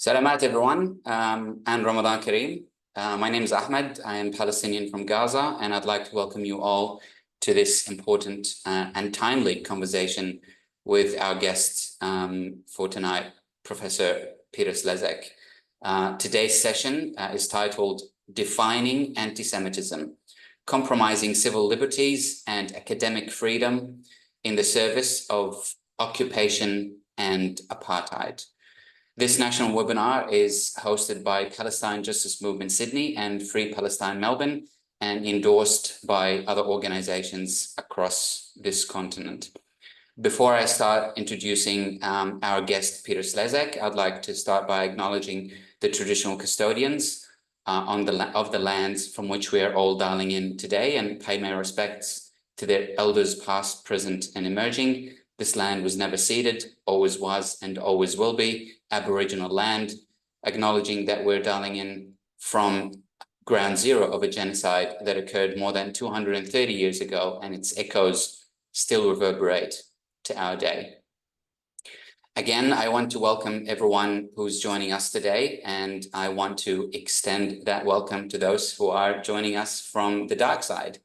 Salamat everyone, and Ramadan Kareem. My name is Ahmed. I am Palestinian from Gaza, and I'd like to welcome you all to this important and timely conversation with our guest for tonight, Professor Peter Slezak. Today's session is titled Defining Anti-Semitism, Compromising Civil Liberties and Academic Freedom in the Service of Occupation and Apartheid. This national webinar is hosted by Palestine Justice Movement Sydney and Free Palestine Melbourne, and endorsed by other organizations across this continent. Before I start introducing our guest, Peter Slezak, I'd like to start by acknowledging the traditional custodians of the lands from which we are all dialing in today, and pay my respects to their elders past, present, and emerging. This land was never ceded, always was, and always will be Aboriginal land, acknowledging that we're dialing in from ground zero of a genocide that occurred more than 230 years ago, and its echoes still reverberate to our day. Again, I want to welcome everyone who's joining us today, and I want to extend that welcome to those who are joining us from the dark side.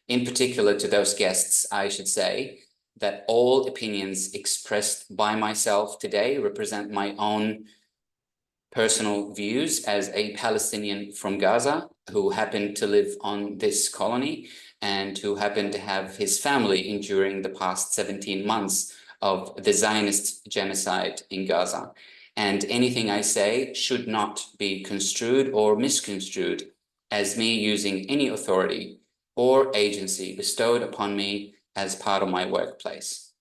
In particular, to those guests, I should say that all opinions expressed by myself today represent my own personal views as a Palestinian from Gaza who happened to live on this colony and who happened to have his family enduring the past 17 months of the Zionist genocide in Gaza. And anything I say should not be construed or misconstrued as me using any authority or agency bestowed upon me as part of my workplace.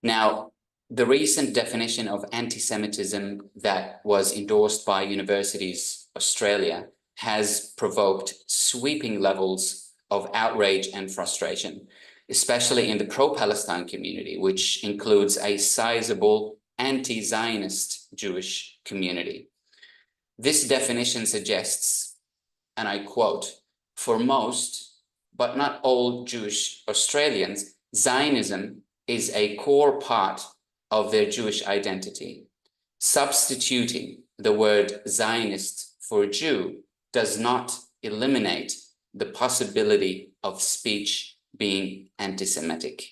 Now, the recent definition of anti-Semitism that was endorsed by Universities Australia has provoked sweeping levels of outrage and frustration, especially in the pro-Palestine community, which includes a sizable anti-Zionist Jewish community. This definition suggests, and I quote, "For most, but not all Jewish Australians, Zionism is a core part of their Jewish identity. Substituting the word Zionist for Jew does not eliminate the possibility of speech being anti-Semitic."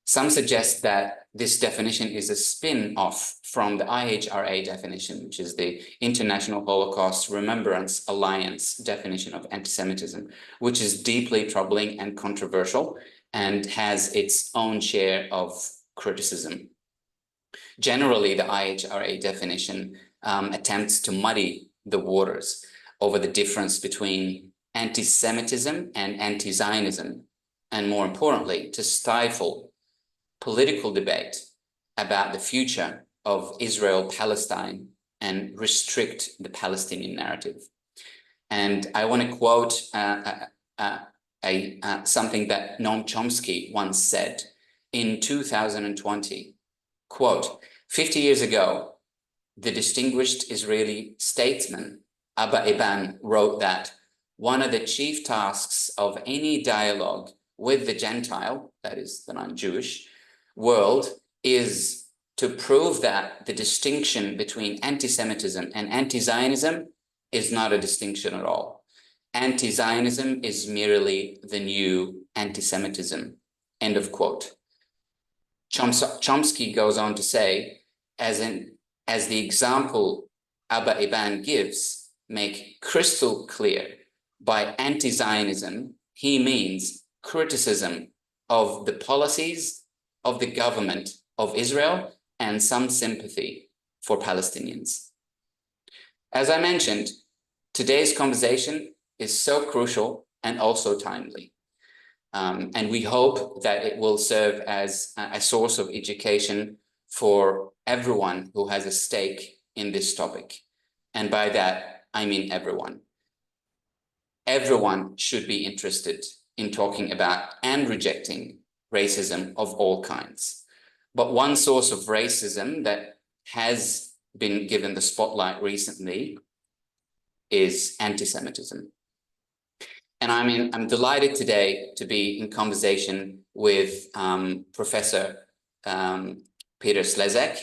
Some suggest that this definition is a spin-off from the IHRA definition, which is the International Holocaust Remembrance Alliance definition of anti-Semitism, which is deeply troubling and controversial and has its own share of criticism. Generally, the IHRA definition attempts to muddy the waters over the difference between anti-Semitism and anti-Zionism, and more importantly, to stifle political debate about the future of Israel-Palestine and restrict the Palestinian narrative. And I want to quote something that Noam Chomsky once said in 2020, quote, "50 years ago, the distinguished Israeli statesman Abba Eban wrote that one of the chief tasks of any dialogue with the Gentile, that is the non-Jewish, world is to prove that the distinction between anti-Semitism and anti-Zionism is not a distinction at all. Anti-Zionism is merely the new anti-Semitism," end of quote. Chomsky goes on to say, as the example Abba Eban gives make crystal clear, by anti-Zionism, he means criticism of the policies of the government of Israel and some sympathy for Palestinians. As I mentioned, today's conversation is so crucial and also timely. And we hope that it will serve as a source of education for everyone who has a stake in this topic. And by that, I mean everyone. Everyone should be interested in talking about and rejecting racism of all kinds. But one source of racism that has been given the spotlight recently is anti-Semitism. And I'm delighted today to be in conversation with Professor Peter Slezak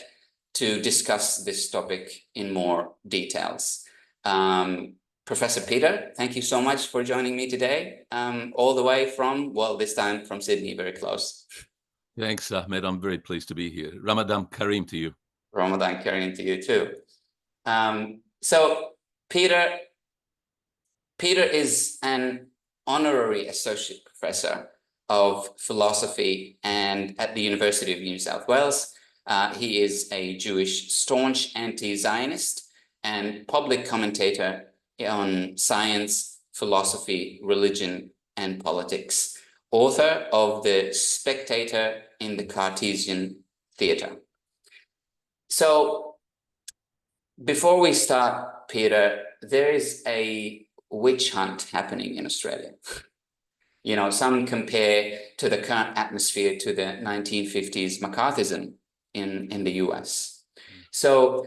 to discuss this topic in more details. Professor Peter, thank you so much for joining me today, all the way from, well, this time from Sydney, very close. Thanks, Ahmed. I'm very pleased to be here. Ramadan Kareem to you. Ramadan Kareem to you too. So Peter is an honorary associate professor of philosophy and at the University of New South Wales. He is a Jewish staunch anti-Zionist and public commentator on science, philosophy, religion, and politics. Author of The Spectator in the Cartesian Theatre. So before we start, Peter, there is a witch hunt happening in Australia. You know, some compare to the current atmosphere to the 1950s McCarthyism in the US. So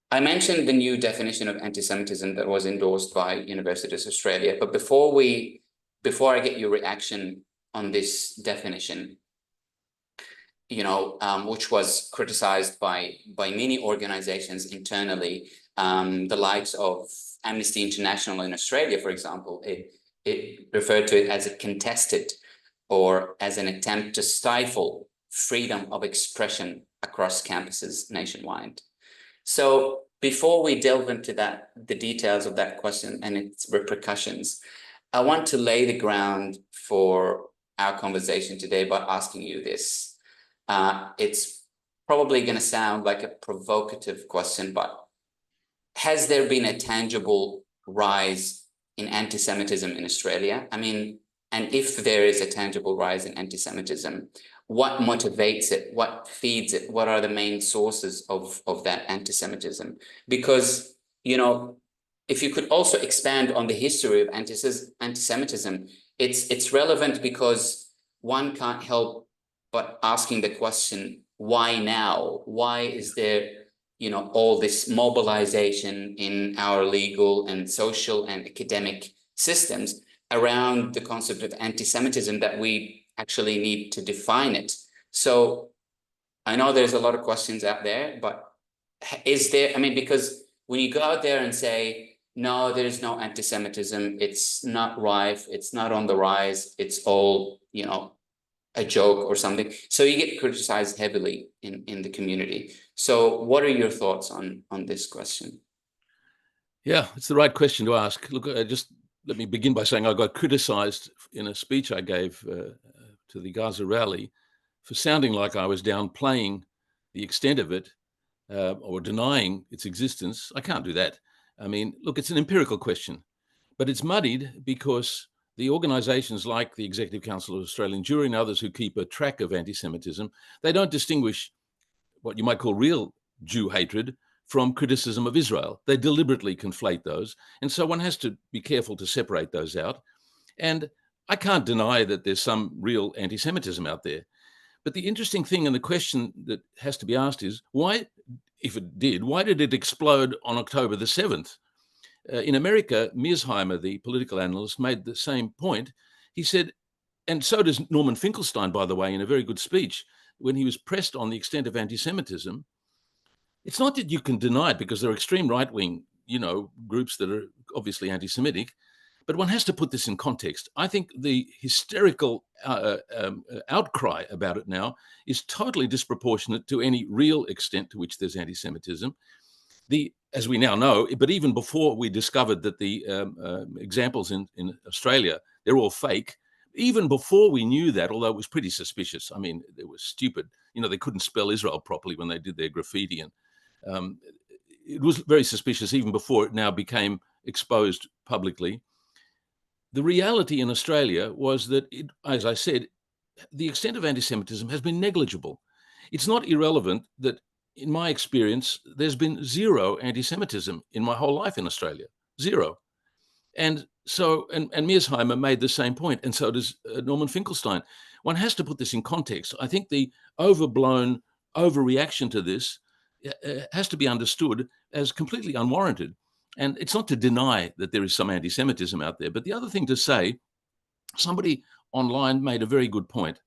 I mentioned the new definition of anti-Semitism that was endorsed by Universities Australia, but before I get your reaction on this definition, you know, which was criticized by many organizations internally, the likes of Amnesty International in Australia, for example, it referred to it as a contested or as an attempt to stifle freedom of expression across campuses nationwide. So before we delve into the details of that question and its repercussions, I want to lay the ground for our conversation today by asking you this. It's probably going to sound like a provocative question, but has there been a tangible rise in anti-Semitism in Australia? I mean, and if there is a tangible rise in anti-Semitism, what motivates it? What feeds it? What are the main sources of that anti-Semitism? Because, you know, if you could also expand on the history of anti-Semitism, it's relevant because one can't help but asking the question, why now? Why is there, you know, all this mobilization in our legal and social and academic systems around the concept of anti-Semitism that we actually need to define it? So I know there's a lot of questions out there, but is there, I mean, because when you go out there and say, no, there is no anti-Semitism, it's not rife, it's not on the rise, it's all, you know, a joke or something. So you get criticized heavily in the community. So what are your thoughts on this question? Yeah, it's the right question to ask. Look, just let me begin by saying I got criticized in a speech I gave to the Gaza rally for sounding like I was downplaying the extent of it or denying its existence. I can't do that. I mean, look, it's an empirical question, but it's muddied because the organizations like the Executive Council of Australian Jewry and others who keep a track of anti-Semitism, they don't distinguish what you might call real Jew hatred from criticism of Israel. They deliberately conflate those. And so one has to be careful to separate those out. And I can't deny that there's some real anti-Semitism out there. But the interesting thing and the question that has to be asked is, why, if it did, why did it explode on October the 7th? In America, Mearsheimer, the political analyst, made the same point. He said, and so does Norman Finkelstein, by the way, in a very good speech, when he was pressed on the extent of anti-Semitism, it's not that you can deny it because there are extreme right-wing, you know, groups that are obviously anti-Semitic, but one has to put this in context. I think the hysterical outcry about it now is totally disproportionate to any real extent to which there's anti-Semitism. As we now know, but even before we discovered that the examples in Australia, they're all fake, even before we knew that, although it was pretty suspicious. I mean, they were stupid. You know, they couldn't spell Israel properly when they did their graffiti. And it was very suspicious even before it now became exposed publicly. The reality in Australia was that, as I said, the extent of anti-Semitism has been negligible. It's not irrelevant that, in my experience, there's been zero anti-Semitism in my whole life in Australia, zero. And so, and Mearsheimer made the same point, and so does Norman Finkelstein. One has to put this in context. I think the overblown overreaction to this has to be understood as completely unwarranted. And it's not to deny that there is some anti-Semitism out there, but the other thing to say, somebody online made a very good point.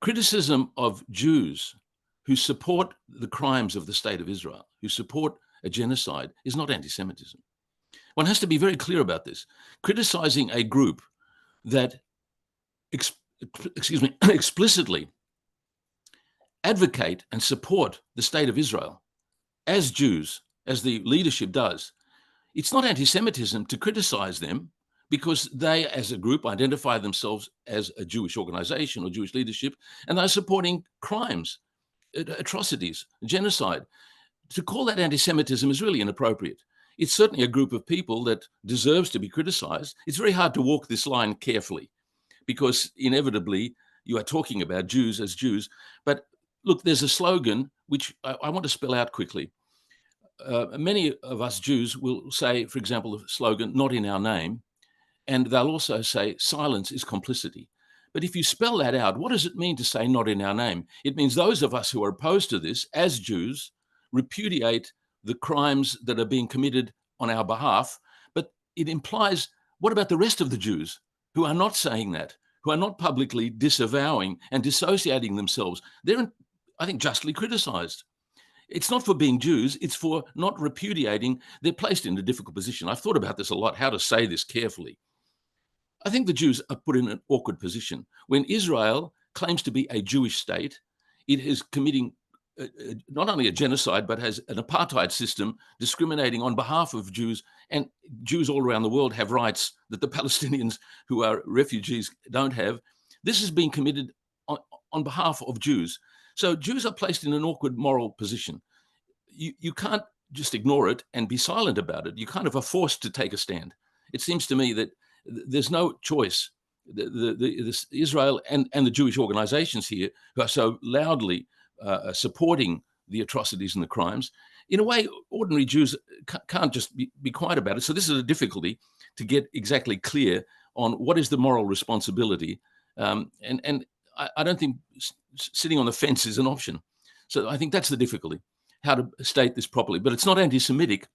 Criticism of Jews who support the crimes of the state of Israel, who support a genocide, is not anti-Semitism. One has to be very clear about this. Criticizing a group that explicitly advocate and support the state of Israel as Jews, as the leadership does, it's not anti-Semitism to criticize them because they, as a group, identify themselves as a Jewish organization or Jewish leadership, and they're supporting crimes, atrocities, genocide. To call that anti-Semitism is really inappropriate. It's certainly a group of people that deserves to be criticized. It's very hard to walk this line carefully because inevitably you are talking about Jews as Jews. But look, there's a slogan which I want to spell out quickly. Many of us Jews will say, for example, the slogan, "Not in our name," and they'll also say, "Silence is complicity." But if you spell that out, what does it mean to say "not in our name"? It means those of us who are opposed to this, as Jews, repudiate the crimes that are being committed on our behalf. But it implies, what about the rest of the Jews who are not saying that, who are not publicly disavowing and dissociating themselves? They're, I think, justly criticized. It's not for being Jews, it's for not repudiating. They're placed in a difficult position. I've thought about this a lot, how to say this carefully. I think the Jews are put in an awkward position. When Israel claims to be a Jewish state, it is committing not only a genocide, but has an apartheid system discriminating on behalf of Jews, and Jews all around the world have rights that the Palestinians who are refugees don't have. This is being committed on behalf of Jews. So Jews are placed in an awkward moral position. You can't just ignore it and be silent about it. You kind of are forced to take a stand. It seems to me that there's no choice. This Israel and the Jewish organizations here who are so loudly supporting the atrocities and the crimes, in a way, ordinary Jews can't just be quiet about it. So this is a difficulty to get exactly clear on what is the moral responsibility. And I don't think sitting on the fence is an option. So I think that's the difficulty, how to state this properly. But it's not anti-Semitic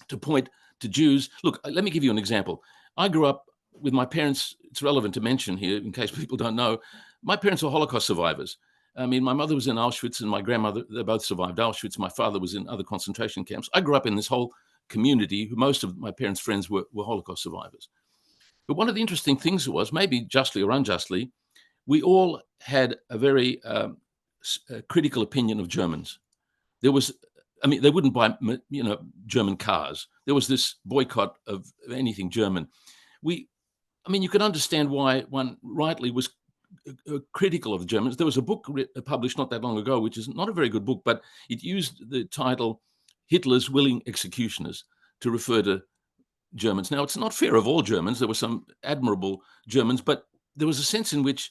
to point to Jews. Look, let me give you an example. I grew up with my parents. It's relevant to mention here in case people don't know. My parents were Holocaust survivors. I mean, my mother was in Auschwitz and my grandmother, they both survived Auschwitz. My father was in other concentration camps. I grew up in this whole community. Most of my parents' friends were Holocaust survivors. But one of the interesting things was, maybe justly or unjustly, we all had a very critical opinion of Germans. There was, I mean, they wouldn't buy, German cars. There was this boycott of anything German. I mean, you can understand why one rightly was critical of the Germans. There was a book published not that long ago, which is not a very good book, but it used the title "Hitler's Willing Executioners" to refer to Germans. Now, it's not fair of all Germans. There were some admirable Germans, but there was a sense in which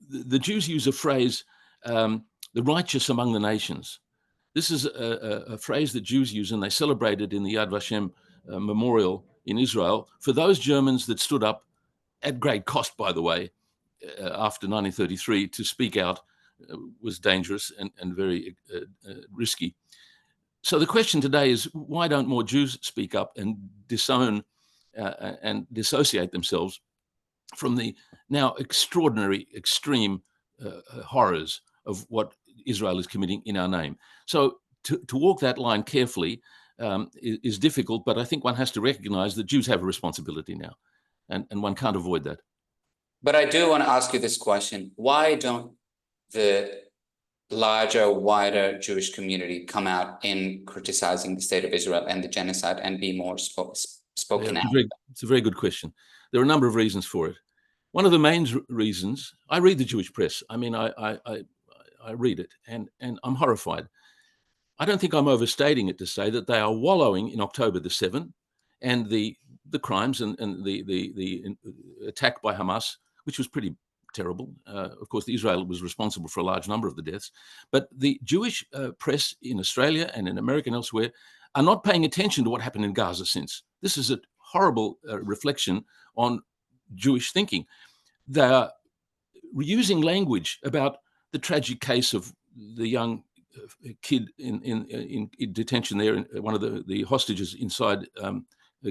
the Jews use a phrase, the righteous among the nations. This is a phrase that Jews use, and they celebrate it in the Yad Vashem memorial in Israel for those Germans that stood up at great cost, by the way, after 1933, to speak out was dangerous and very risky. So the question today is, why don't more Jews speak up and disown and dissociate themselves from the now extraordinary, extreme horrors of what Israel is committing in our name? So to walk that line carefully is difficult, but I think one has to recognize that Jews have a responsibility now, and one can't avoid that. But I do want to ask you this question. Why don't the larger, wider Jewish community come out in criticizing the state of Israel and the genocide and be more spoken out? It's a very good question. There are a number of reasons for it. One of the main reasons, I read the Jewish press. I mean, I read it, and I'm horrified. I don't think I'm overstating it to say that they are wallowing in October the 7th and the crimes and the attack by Hamas, which was pretty terrible. Of course, Israel was responsible for a large number of the deaths. But the Jewish press in Australia and in America and elsewhere are not paying attention to what happened in Gaza since. This is a horrible reflection on Jewish thinking. They are using language about the tragic case of the young kid in detention there, one of the hostages inside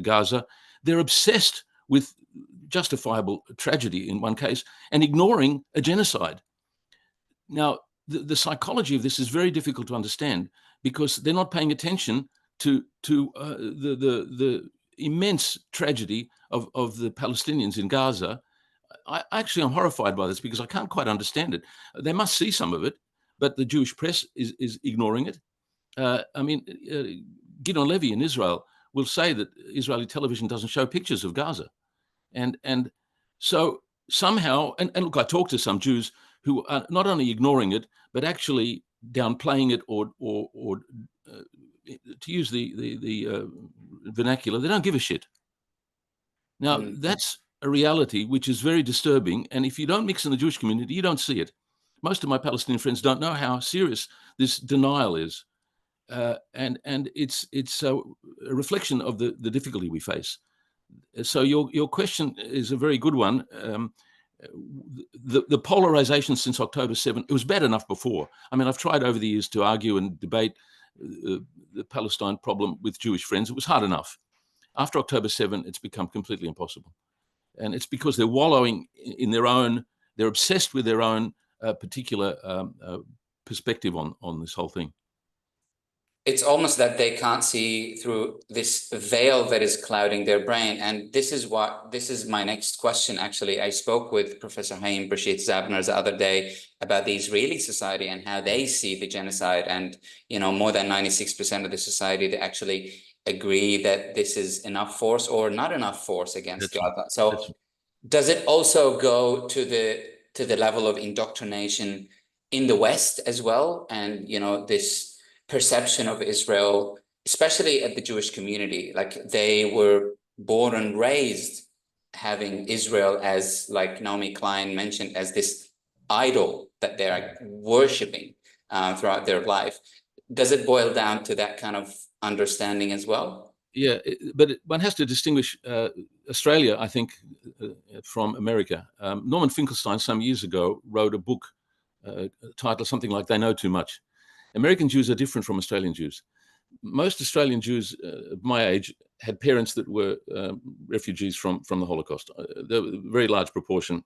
Gaza. They're obsessed with justifiable tragedy in one case and ignoring a genocide. Now, the psychology of this is very difficult to understand, because they're not paying attention to the immense tragedy of the Palestinians in Gaza. I'm horrified by this, because I can't quite understand it. They must see some of it, but the Jewish press is ignoring it. Gideon Levy in Israel will say that Israeli television doesn't show pictures of Gaza. And so somehow, and look, I talked to some Jews who are not only ignoring it, but actually downplaying it, or to use the vernacular, they don't give a shit. Now, that's a reality which is very disturbing. And if you don't mix in the Jewish community, you don't see it. Most of my Palestinian friends don't know how serious this denial is. And it's a reflection of the difficulty we face. So your question is a very good one. The polarization since October 7, it was bad enough before. I mean, I've tried over the years to argue and debate the Palestine problem with Jewish friends. It was hard enough. After October 7, it's become completely impossible. And it's because they're wallowing in their own, they're obsessed with their own particular perspective on this whole thing. It's almost that they can't see through this veil that is clouding their brain. And this is my next question, actually. I spoke with Professor Haim Rashid Zabner the other day about the Israeli society and how they see the genocide. And, more than 96% of the society, they actually agree that this is enough force or not enough force against Gaza. So does it also go to the level of indoctrination in the West as well? And, this perception of Israel, especially at the Jewish community, like they were born and raised having Israel as, like Naomi Klein mentioned, as this idol that they're worshiping throughout their life. Does it boil down to that kind of understanding as well? Yeah, but one has to distinguish Australia, I think, from America. Norman Finkelstein some years ago wrote a book titled something like "They Know Too Much." American Jews are different from Australian Jews. Most Australian Jews of my age had parents that were refugees from the Holocaust, a very large proportion.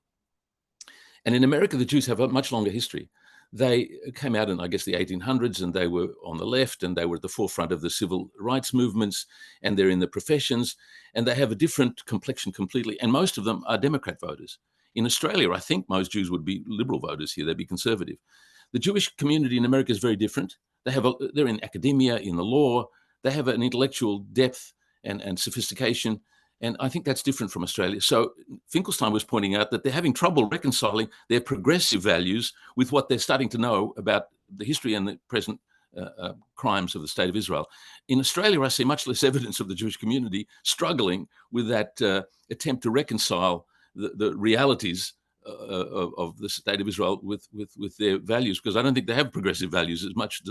And in America, the Jews have a much longer history. They came out in, I guess, the 1800s, and they were on the left, and they were at the forefront of the civil rights movements, and they're in the professions, and they have a different complexion completely. And most of them are Democrat voters. In Australia, I think most Jews would be liberal voters here. They'd be conservative. The Jewish community in America is very different. They're in academia, in the law. They have an intellectual depth and sophistication. And I think that's different from Australia. So Finkelstein was pointing out that they're having trouble reconciling their progressive values with what they're starting to know about the history and the present crimes of the State of Israel. In Australia, I see much less evidence of the Jewish community struggling with that attempt to reconcile the realities of the State of Israel with their values, because I don't think they have progressive values as much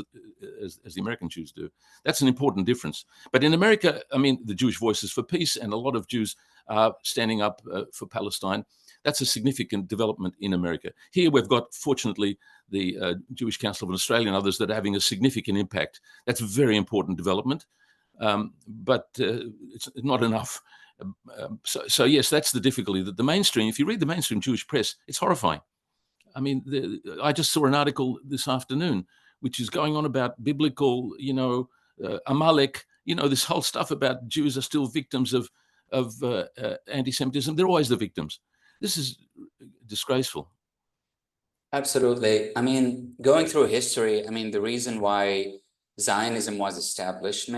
as the American Jews do. That's an important difference. But in America, I mean, the Jewish Voice is for Peace, and a lot of Jews are standing up for Palestine. That's a significant development in America. Here we've got, fortunately, the Jewish Council of Australia and others that are having a significant impact. That's a very important development, but it's not enough. So yes, that's the difficulty, that the mainstream, if you read the mainstream Jewish press, it's horrifying. I mean, I just saw an article this afternoon, which is going on about biblical, Amalek, this whole stuff about Jews are still victims of anti-Semitism. They're always the victims. This is disgraceful. Absolutely. I mean, going through history, I mean, the reason why Zionism was established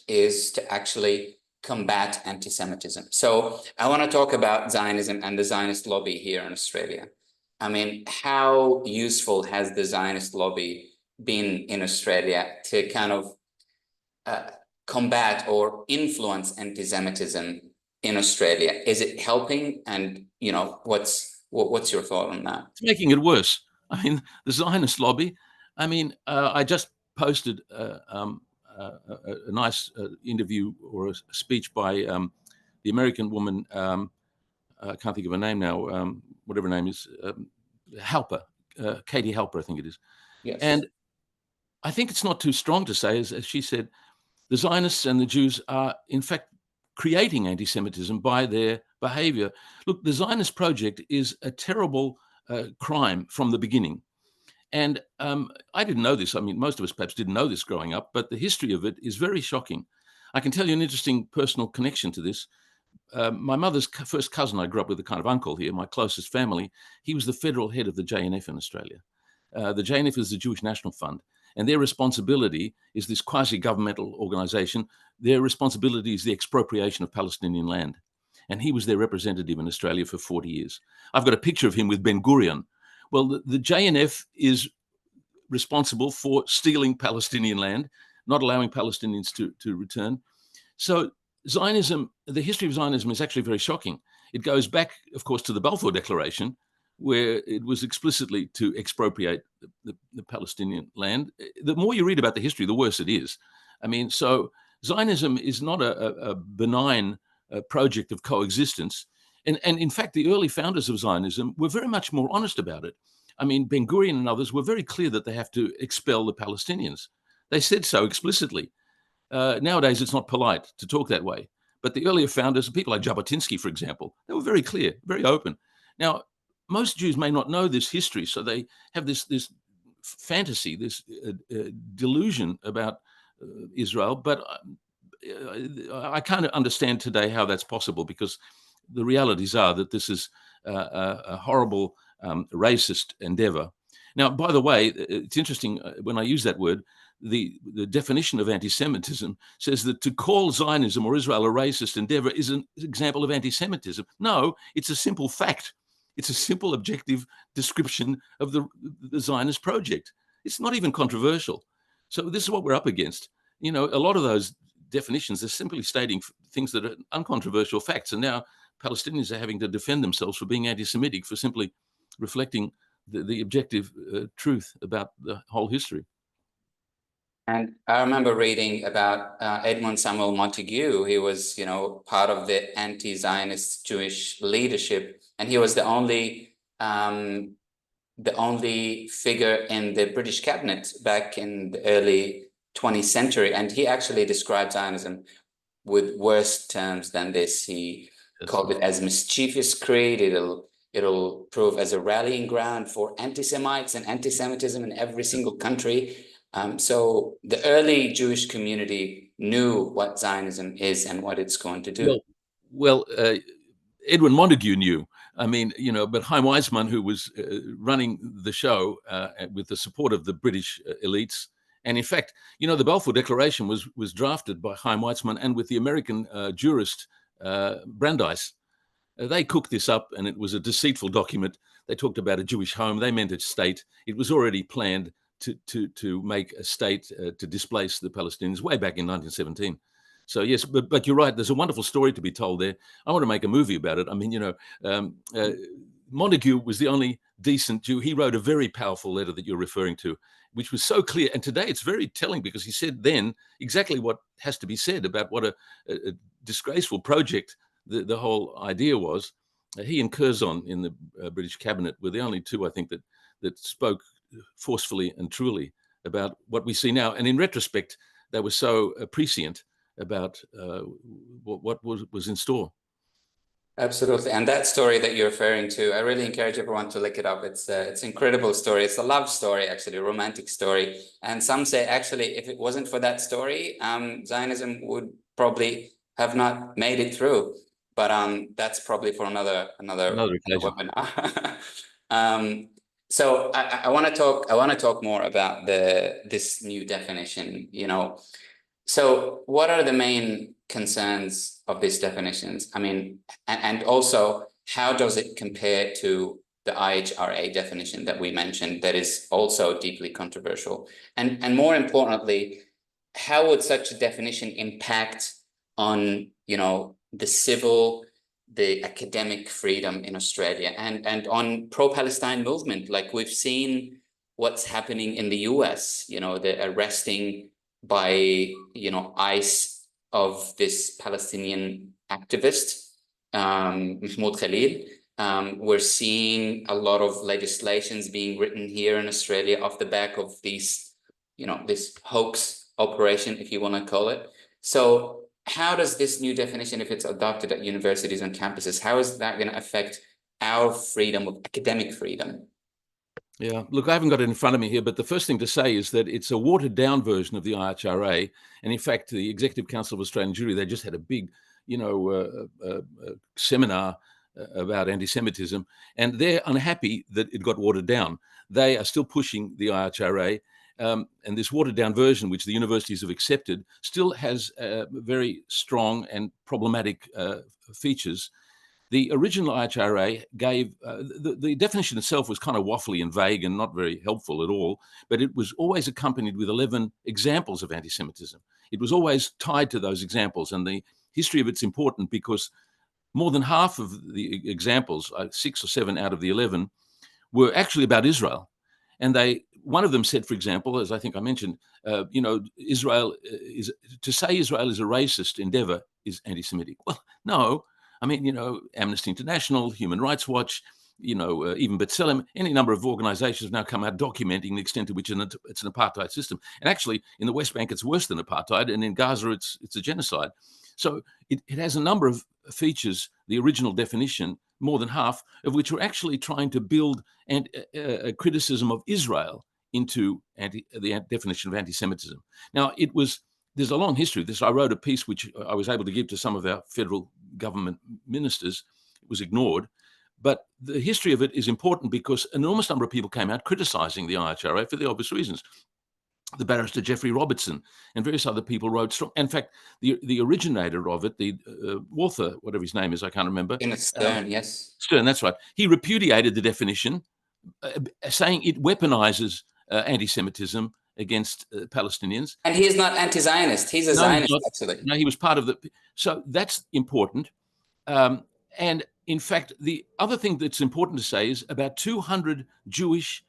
is to actually combat anti-Semitism. So I want to talk about Zionism and the Zionist lobby here in Australia. I mean, how useful has the Zionist lobby been in Australia to kind of combat or influence anti-Semitism in Australia? Is it helping? And, what's your thought on that? It's making it worse. I mean, the Zionist lobby, I just posted a nice interview or a speech by the American woman, I can't think of her name now, whatever her name is, Halper, Katie Halper, I think it is. Yes. And I think it's not too strong to say, as she said, the Zionists and the Jews are, in fact, creating anti-Semitism by their behavior. Look, the Zionist project is a terrible crime from the beginning. And I didn't know this. I mean, most of us perhaps didn't know this growing up, but the history of it is very shocking. I can tell you an interesting personal connection to this. My mother's first cousin, I grew up with a kind of uncle here, my closest family. He was the federal head of the JNF in Australia. The JNF is the Jewish National Fund, and their responsibility is this quasi-governmental organization. Their responsibility is the expropriation of Palestinian land. And he was their representative in Australia for 40 years. I've got a picture of him with Ben Gurion. Well, the JNF is responsible for stealing Palestinian land, not allowing Palestinians to return. So Zionism, the history of Zionism is actually very shocking. It goes back, of course, to the Balfour Declaration, where it was explicitly to expropriate the Palestinian land. The more you read about the history, the worse it is. I mean, so Zionism is not a benign project of coexistence. And in fact, the early founders of Zionism were very much more honest about it. I mean, Ben Gurion and others were very clear that they have to expel the Palestinians. They said so explicitly. Nowadays, it's not polite to talk that way. But the earlier founders, people like Jabotinsky, for example, they were very clear, very open. Now, most Jews may not know this history, so they have this fantasy, this delusion about Israel. But I can't understand today how that's possible, because the realities are that this is a horrible racist endeavor. Now, by the way, it's interesting when I use that word, the definition of anti-Semitism says that to call Zionism or Israel a racist endeavor is an example of anti-Semitism. No, it's a simple fact. It's a simple objective description of the Zionist project. It's not even controversial. So this is what we're up against. You know, a lot of those definitions are simply stating things that are uncontroversial facts. And now Palestinians are having to defend themselves for being anti-Semitic, for simply reflecting the objective truth about the whole history. And I remember reading about Edmund Samuel Montague. He was, part of the anti-Zionist Jewish leadership, and he was the only figure in the British cabinet back in the early 20th century. And he actually described Zionism with worse terms than this. He called it as mischievous creed. It'll prove as a rallying ground for anti-Semites and anti-Semitism in every single country. So the early Jewish community knew what Zionism is and what it's going to do. Well, Edwin Montague knew. I mean, but Chaim Weizmann, who was running the show with the support of the British elites, and in fact, the Balfour Declaration was drafted by Chaim Weizmann and with the American jurist Brandeis. They cooked this up, and it was a deceitful document. They talked about a Jewish home. They meant a state. It was already planned to make a state to displace the Palestinians way back in 1917. So yes, but you're right. There's a wonderful story to be told there. I want to make a movie about it. I mean, Montague was the only decent Jew. He wrote a very powerful letter that you're referring to, which was so clear. And today it's very telling, because he said then exactly what has to be said about what a disgraceful project the whole idea was. He and Curzon in the British cabinet were the only two, I think, that spoke forcefully and truly about what we see now. And in retrospect, they were so prescient about what was in store. Absolutely. And that story that you're referring to, I really encourage everyone to look it up. It's an incredible story. It's a love story, actually, a romantic story. And some say, actually, if it wasn't for that story, Zionism would probably have not made it through. But that's probably for another webinar. So I want to talk more about this new definition. So what are the main concerns of these definitions? I mean, and also, how does it compare to the IHRA definition that we mentioned, that is also deeply controversial? And more importantly, how would such a definition impact on, the civil, the academic freedom in Australia, and on pro-Palestine movement? Like, we've seen what's happening in the US, the arresting by, ICE of this Palestinian activist, Mahmoud Khalil. We're seeing a lot of legislations being written here in Australia off the back of these, this hoax operation, if you want to call it. So how does this new definition, if it's adopted at universities and campuses, how is that going to affect our freedom of academic freedom? Yeah, look, I haven't got it in front of me here, but the first thing to say is that it's a watered down version of the IHRA. And in fact, the Executive Council of Australian Jewry, they just had a big, seminar about anti-Semitism, and they're unhappy that it got watered down. They are still pushing the IHRA, and this watered down version, which the universities have accepted, still has very strong and problematic features. The original IHRA gave the definition itself was kind of waffly and vague and not very helpful at all, but it was always accompanied with 11 examples of anti-Semitism. It was always tied to those examples, and the history of it's important because more than half of the examples, 6 or 7 out of the 11, were actually about Israel. And one of them said, for example, as I think I mentioned, Israel is, to say Israel is a racist endeavor is anti-Semitic. Well, no. I mean, Amnesty International, Human Rights Watch, even B'Tselem, any number of organizations have now come out documenting the extent to which it's an apartheid system. And actually, in the West Bank, it's worse than apartheid. And in Gaza, it's a genocide. So it has a number of features, the original definition, more than half of which were actually trying to build a criticism of Israel into the definition of anti-Semitism. Now, there's a long history of this. I wrote a piece which I was able to give to some of our federal government ministers. It was ignored. But the history of it is important because an enormous number of people came out criticizing the IHRA for the obvious reasons. The barrister Geoffrey Robertson and various other people wrote strong. In fact, the originator of it, the author, whatever his name is, I can't remember. Kenneth Stern, yes. Stern, that's right. He repudiated the definition, saying it weaponizes anti-Semitism against Palestinians. And he is not anti-Zionist. He's a Zionist, actually. No, he was part of the. So that's important. And in fact, the other thing that's important to say is about 200 Jewish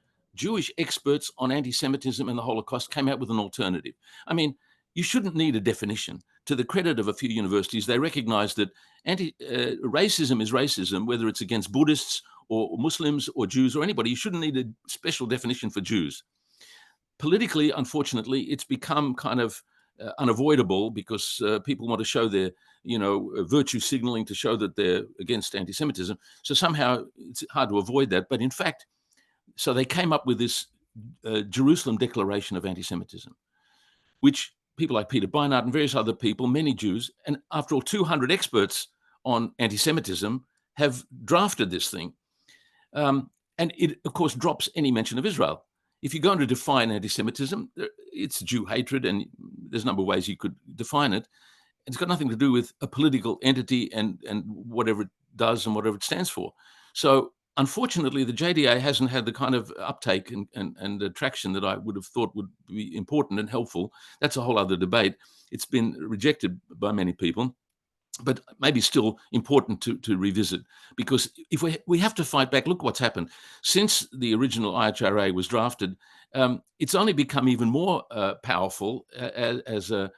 experts on anti-Semitism and the Holocaust came out with an alternative. I mean, you shouldn't need a definition. To the credit of a few universities, they recognize that racism is racism, whether it's against Buddhists or Muslims or Jews or anybody. You shouldn't need a special definition for Jews. Politically, unfortunately, it's become kind of unavoidable because people want to show their, virtue signaling to show that they're against anti-Semitism. So somehow it's hard to avoid that. But in fact, so they came up with this Jerusalem Declaration of Anti-Semitism, which people like Peter Beinart and various other people, many Jews, and after all, 200 experts on anti-Semitism have drafted this thing. And it, of course, drops any mention of Israel. If you're going to define anti-Semitism, it's Jew hatred, and there's a number of ways you could define it. It's got nothing to do with a political entity and whatever it does and whatever it stands for. So unfortunately, the JDA hasn't had the kind of uptake and attraction that I would have thought would be important and helpful. That's a whole other debate. It's been rejected by many people, but maybe still important to revisit, because if we have to fight back. Look what's happened since the original IHRA was drafted. It's only become even more powerful as a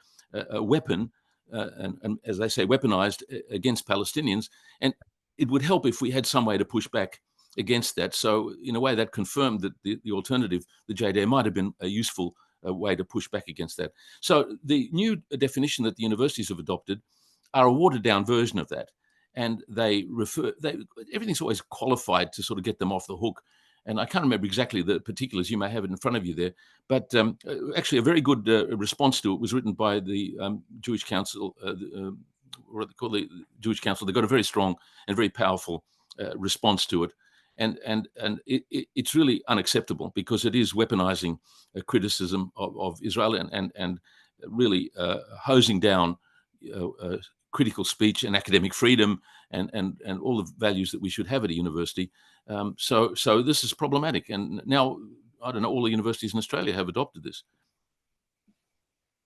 weapon, and as they say, weaponized against Palestinians. And it would help if we had some way to push back against that. So in a way, that confirmed that the alternative, the JDA, might have been a useful way to push back against that. So the new definition that the universities have adopted are a watered down version of that. And everything's always qualified to sort of get them off the hook. And I can't remember exactly the particulars. You may have it in front of you there. But actually, a very good response to it was written by the Jewish Council, what they call the Jewish Council. They got a very strong and very powerful response to it. And it's really unacceptable because it is weaponizing a criticism of Israel and really hosing down critical speech and academic freedom and all the values that we should have at a university. So this is problematic. And now, I don't know, all the universities in Australia have adopted this.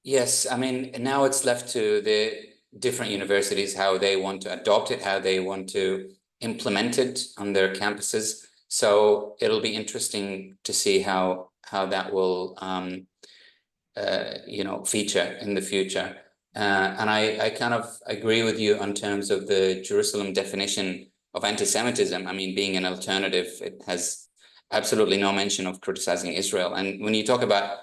Yes, I mean, now it's left to the different universities how they want to adopt it, how they want to implement it on their campuses. So it'll be interesting to see how that will feature in the future. And I kind of agree with you on terms of the Jerusalem definition of anti-Semitism. I mean, being an alternative, it has absolutely no mention of criticizing Israel. And when you talk about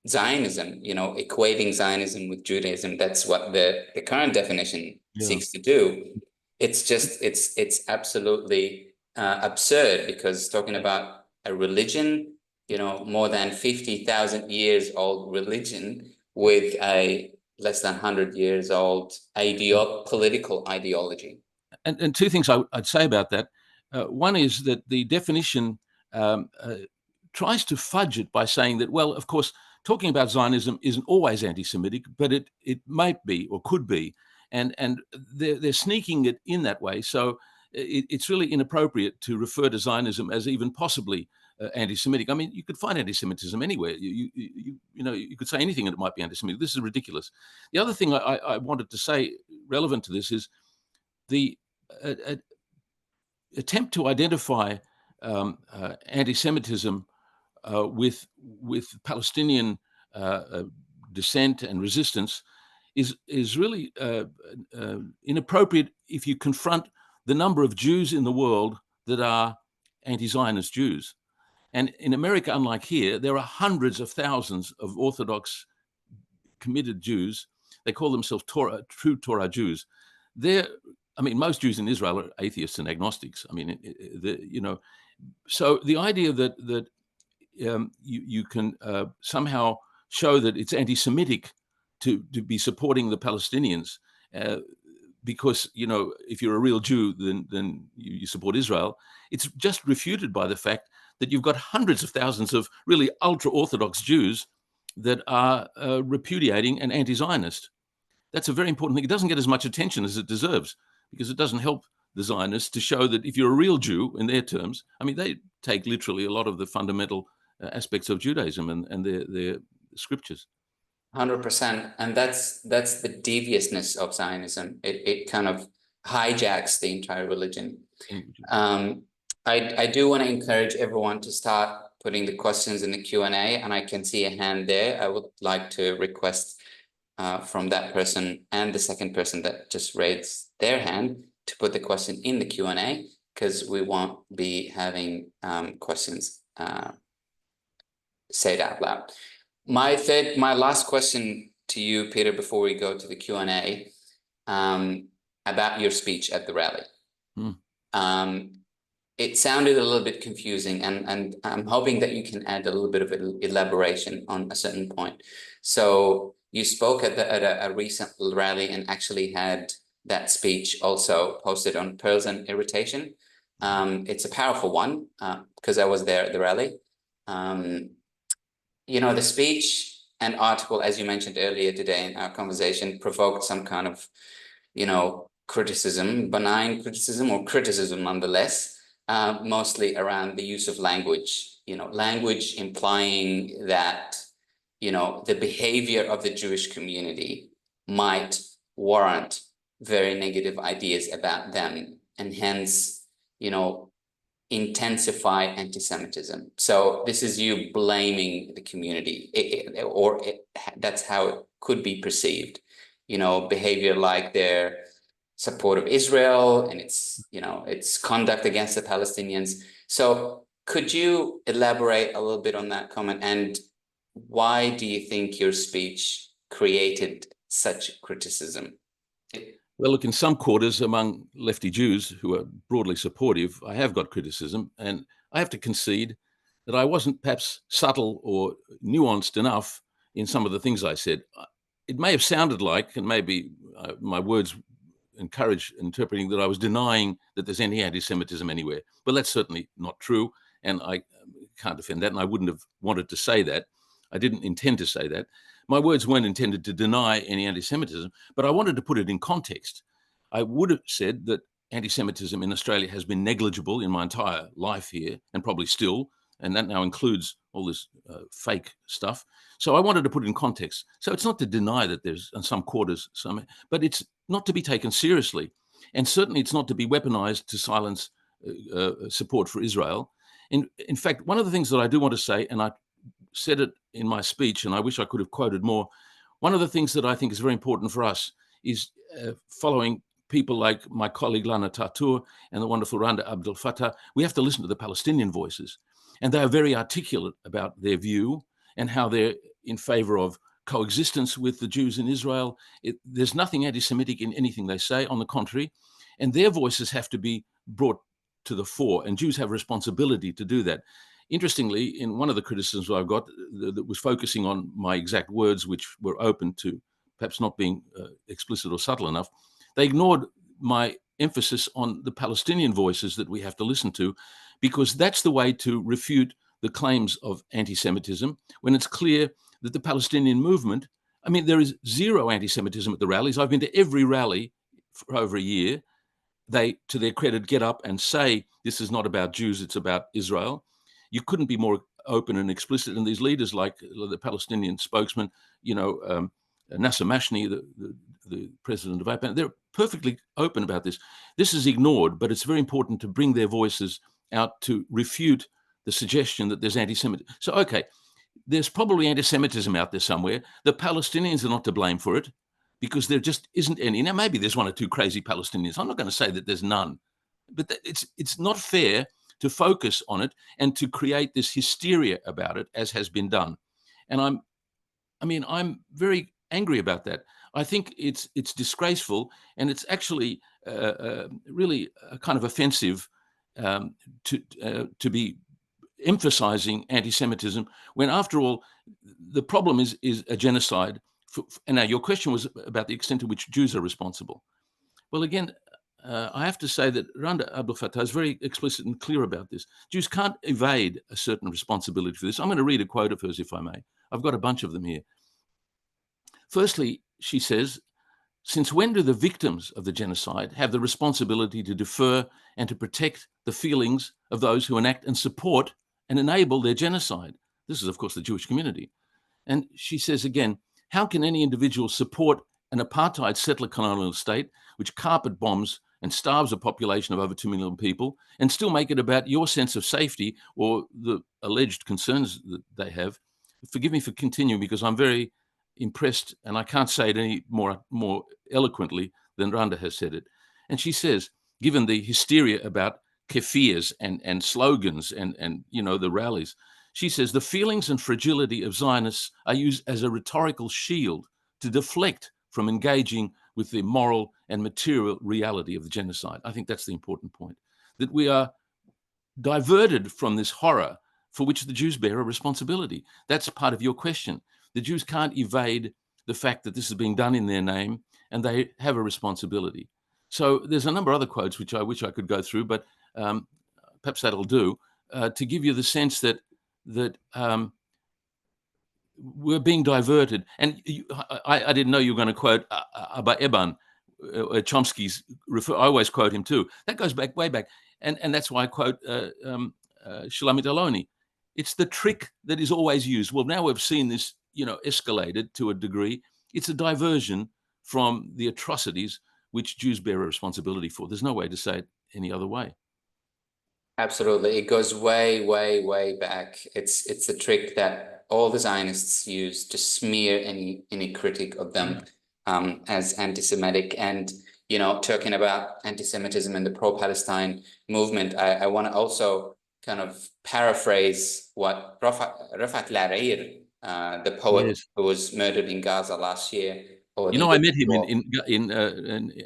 Zionism, equating Zionism with Judaism, that's what the current definition seeks to do. It's just, it's absolutely absurd, because talking about a religion more than 50,000 years old religion with a less than 100 years old political ideology. And two things I'd say about that. One is that the definition tries to fudge it by saying that, well, of course, talking about Zionism isn't always anti-Semitic, but it might be or could be. And they're sneaking it in that way. So it's really inappropriate to refer to Zionism as even possibly anti-Semitic. I mean, you could find anti-Semitism anywhere. You could say anything and it might be anti-Semitic. This is ridiculous. The other thing I wanted to say relevant to this is the attempt to identify anti-Semitism with Palestinian dissent and resistance is really inappropriate if you confront the number of Jews in the world that are anti-Zionist Jews. And in America, unlike here, there are hundreds of thousands of Orthodox committed Jews. They call themselves true Torah Jews. Most Jews in Israel are atheists and agnostics. So the idea that you can somehow show that it's anti-Semitic to be supporting the Palestinians because if you're a real Jew, then you support Israel. It's just refuted by the fact that you've got hundreds of thousands of really ultra-Orthodox Jews that are repudiating and anti-Zionist. That's a very important thing. It doesn't get as much attention as it deserves because it doesn't help the Zionists to show that if you're a real Jew, in their terms, they take literally a lot of the fundamental aspects of Judaism and their scriptures. 100%. And that's the deviousness of Zionism. It kind of hijacks the entire religion. I do want to encourage everyone to start putting the questions in the Q&A, and I can see a hand there. I would like to request from that person and the second person that just raised their hand to put the question in the Q&A, because we won't be having questions said out loud. My last question to you, Peter, before we go to the Q&A, about your speech at the rally. It sounded a little bit confusing, and I'm hoping that you can add a little bit of elaboration on a certain point. So you spoke at a recent rally and actually had that speech also posted on Pearls and Irritation. It's a powerful one because I was there at the rally. The speech and article, as you mentioned earlier today in our conversation, provoked some kind of, criticism, benign criticism or criticism nonetheless, mostly around the use of language, language implying that, the behavior of the Jewish community might warrant very negative ideas about them and hence, intensify anti-Semitism. So this is you blaming the community, that's how it could be perceived, behavior like their support of Israel and its conduct against the Palestinians. So could you elaborate a little bit on that comment, and why do you think your speech created such criticism? Well, look, in some quarters among lefty Jews who are broadly supportive, I have got criticism, and I have to concede that I wasn't perhaps subtle or nuanced enough in some of the things I said. It may have sounded like, and maybe my words encourage interpreting, that I was denying that there's any anti-Semitism anywhere. But that's certainly not true, and I can't defend that, and I wouldn't have wanted to say that. I didn't intend to say that. My words weren't intended to deny any anti-Semitism, but I wanted to put it in context. I would have said that anti-Semitism in Australia has been negligible in my entire life here, and probably still, and that now includes all this fake stuff. So I wanted to put it in context. So it's not to deny that there's in some quarters, but it's not to be taken seriously. And certainly it's not to be weaponized to silence support for Israel. In fact, one of the things that I do want to say, and I said it in my speech, and I wish I could have quoted more, one of the things that I think is very important for us is following people like my colleague Lana Tartour and the wonderful Randa Abdel Fattah. We have to listen to the Palestinian voices, and they are very articulate about their view and how they're in favor of coexistence with the Jews in Israel. There's nothing anti-Semitic in anything they say, on the contrary, and their voices have to be brought to the fore, and Jews have a responsibility to do that. interestingly, in one of the criticisms I've got that was focusing on my exact words, which were open to perhaps not being explicit or subtle enough, they ignored my emphasis on the Palestinian voices that we have to listen to, because that's the way to refute the claims of anti-Semitism when it's clear that the Palestinian movement, I mean, there is zero anti-Semitism at the rallies. I've been to every rally for over a year. They, to their credit, get up and say, this is not about Jews, it's about Israel. You couldn't be more open and explicit. And these leaders like the Palestinian spokesman, Nasser Mashni, the president of AIPAC, they're perfectly open about this. This is ignored, but it's very important to bring their voices out to refute the suggestion that there's anti-Semitism. So, okay, there's probably anti-Semitism out there somewhere. The Palestinians are not to blame for it because there just isn't any. Now, maybe there's one or two crazy Palestinians. I'm not going to say that there's none, but it's not fair to focus on it and to create this hysteria about it, as has been done. And I'm very angry about that. I think it's disgraceful, and it's actually really kind of offensive to be emphasizing anti-Semitism when, after all, the problem is a genocide. And now your question was about the extent to which Jews are responsible. Well, again, I have to say that Randa Abdel Fattah is very explicit and clear about this. Jews can't evade a certain responsibility for this. I'm going to read a quote of hers, if I may. I've got a bunch of them here. Firstly, she says, since when do the victims of the genocide have the responsibility to defer and to protect the feelings of those who enact and support and enable their genocide? This is, of course, the Jewish community. And she says again, how can any individual support an apartheid settler colonial state which carpet bombs and starves a population of over 2 million people and still make it about your sense of safety or the alleged concerns that they have? Forgive me for continuing because I'm very impressed, and I can't say it any more eloquently than Randa has said it. And she says, given the hysteria about kefirs and slogans and the rallies, she says the feelings and fragility of Zionists are used as a rhetorical shield to deflect from engaging with the moral and material reality of the genocide. I think that's the important point, that we are diverted from this horror for which the Jews bear a responsibility. That's part of your question. The Jews can't evade the fact that this is being done in their name, and they have a responsibility. So there's a number of other quotes which I wish I could go through, but perhaps that'll do, to give you the sense that we're being diverted. And I didn't know you were going to quote Abba Eban, Chomsky's. I always quote him too. That goes back way back, and that's why I quote Shulamit Aloni. It's the trick that is always used. Well, now we've seen this, escalated to a degree. It's a diversion from the atrocities which Jews bear a responsibility for. There's no way to say it any other way. Absolutely. It goes way, way, way back. It's a trick that all the Zionists use to smear any critic of them as anti-Semitic. And, talking about anti-Semitism and the pro-Palestine movement, I want to also kind of paraphrase what Rafat Larir, the poet, Yes. who was murdered in Gaza last year. I met him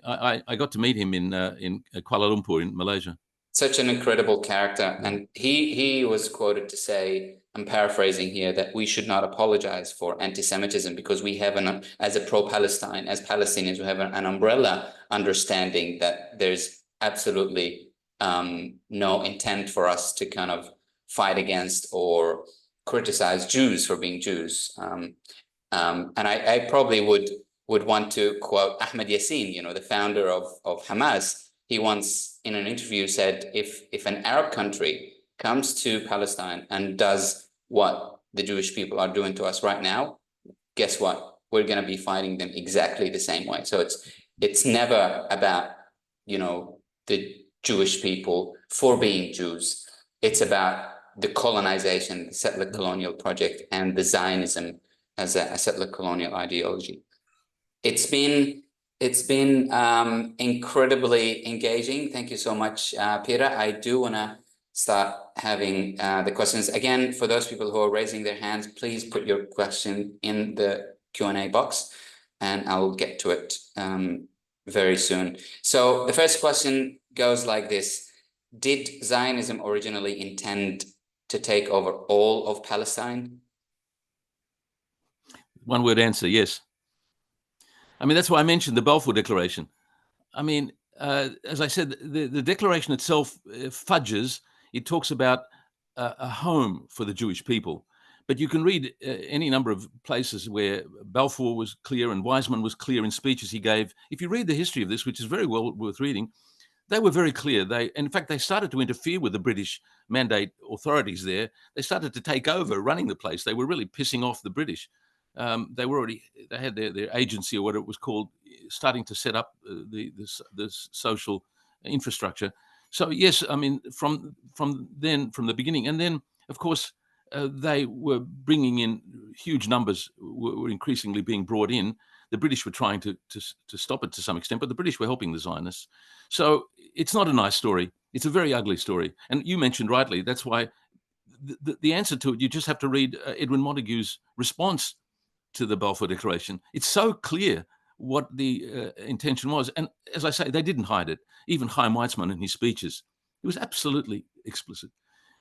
I got to meet him in Kuala Lumpur in Malaysia. Such an incredible character. And he was quoted to say, I'm paraphrasing here, that we should not apologize for anti-Semitism because we have as a pro-Palestine, as Palestinians, we have an umbrella understanding that there's absolutely no intent for us to kind of fight against or criticize Jews for being Jews. And I probably would want to quote Ahmed Yassin, the founder of Hamas. He once in an interview said, if an Arab country comes to Palestine and does what the Jewish people are doing to us right now, guess what? We're going to be fighting them exactly the same way. So it's never about, the Jewish people for being Jews. It's about the colonization, the settler colonial project, and the Zionism as a settler colonial ideology. It's been incredibly engaging. Thank you so much, Peter. I do want to start having the questions. Again, for those people who are raising their hands, please put your question in the Q&A box and I'll get to it very soon. So the first question goes like this. Did Zionism originally intend to take over all of Palestine? One word answer, yes. I mean, that's why I mentioned the Balfour Declaration. I mean, as I said, the declaration itself fudges. It talks about a home for the Jewish people. But you can read any number of places where Balfour was clear and Weizmann was clear in speeches he gave. If you read the history of this, which is very well worth reading, they were very clear. In fact, they started to interfere with the British mandate authorities there. They started to take over running the place. They were really pissing off the British. They had their agency, or what it was called, starting to set up the social infrastructure. So yes, I mean, from the beginning, and then of course they were bringing in huge numbers, were increasingly being brought in. The British were trying to stop it to some extent, but the British were helping the Zionists. So it's not a nice story. It's a very ugly story. And you mentioned rightly, that's why the answer to it, you just have to read Edwin Montagu's response to the Balfour Declaration. It's so clear what the intention was. And as I say, they didn't hide it. Even Chaim Weizmann in his speeches, it was absolutely explicit.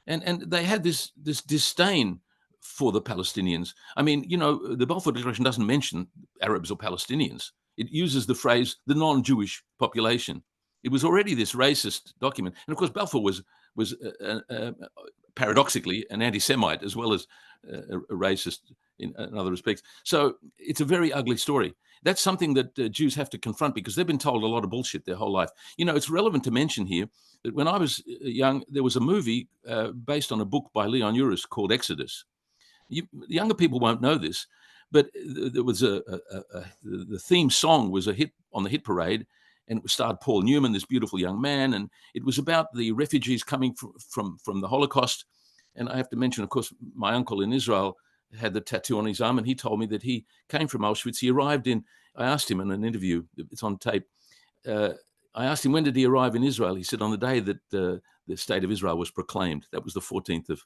And they had this disdain for the Palestinians. I mean, you know, the Balfour Declaration doesn't mention Arabs or Palestinians. It uses the phrase the non-Jewish population. It was already this racist document. And of course, Balfour was paradoxically an anti-Semite as well as a racist in other respects. So it's a very ugly story. That's something that Jews have to confront because they've been told a lot of bullshit their whole life. You know, it's relevant to mention here that when I was young, there was a movie based on a book by Leon Uris called Exodus. Younger people won't know this, but there was the theme song was a hit on the hit parade, and it starred Paul Newman, this beautiful young man, and it was about the refugees coming from the Holocaust. And I have to mention, of course, my uncle in Israel had the tattoo on his arm, and he told me that he came from Auschwitz. He arrived in, I asked him in an interview, it's on tape, I asked him, when did he arrive in Israel? He said, on the day that the state of Israel was proclaimed. That was the 14th of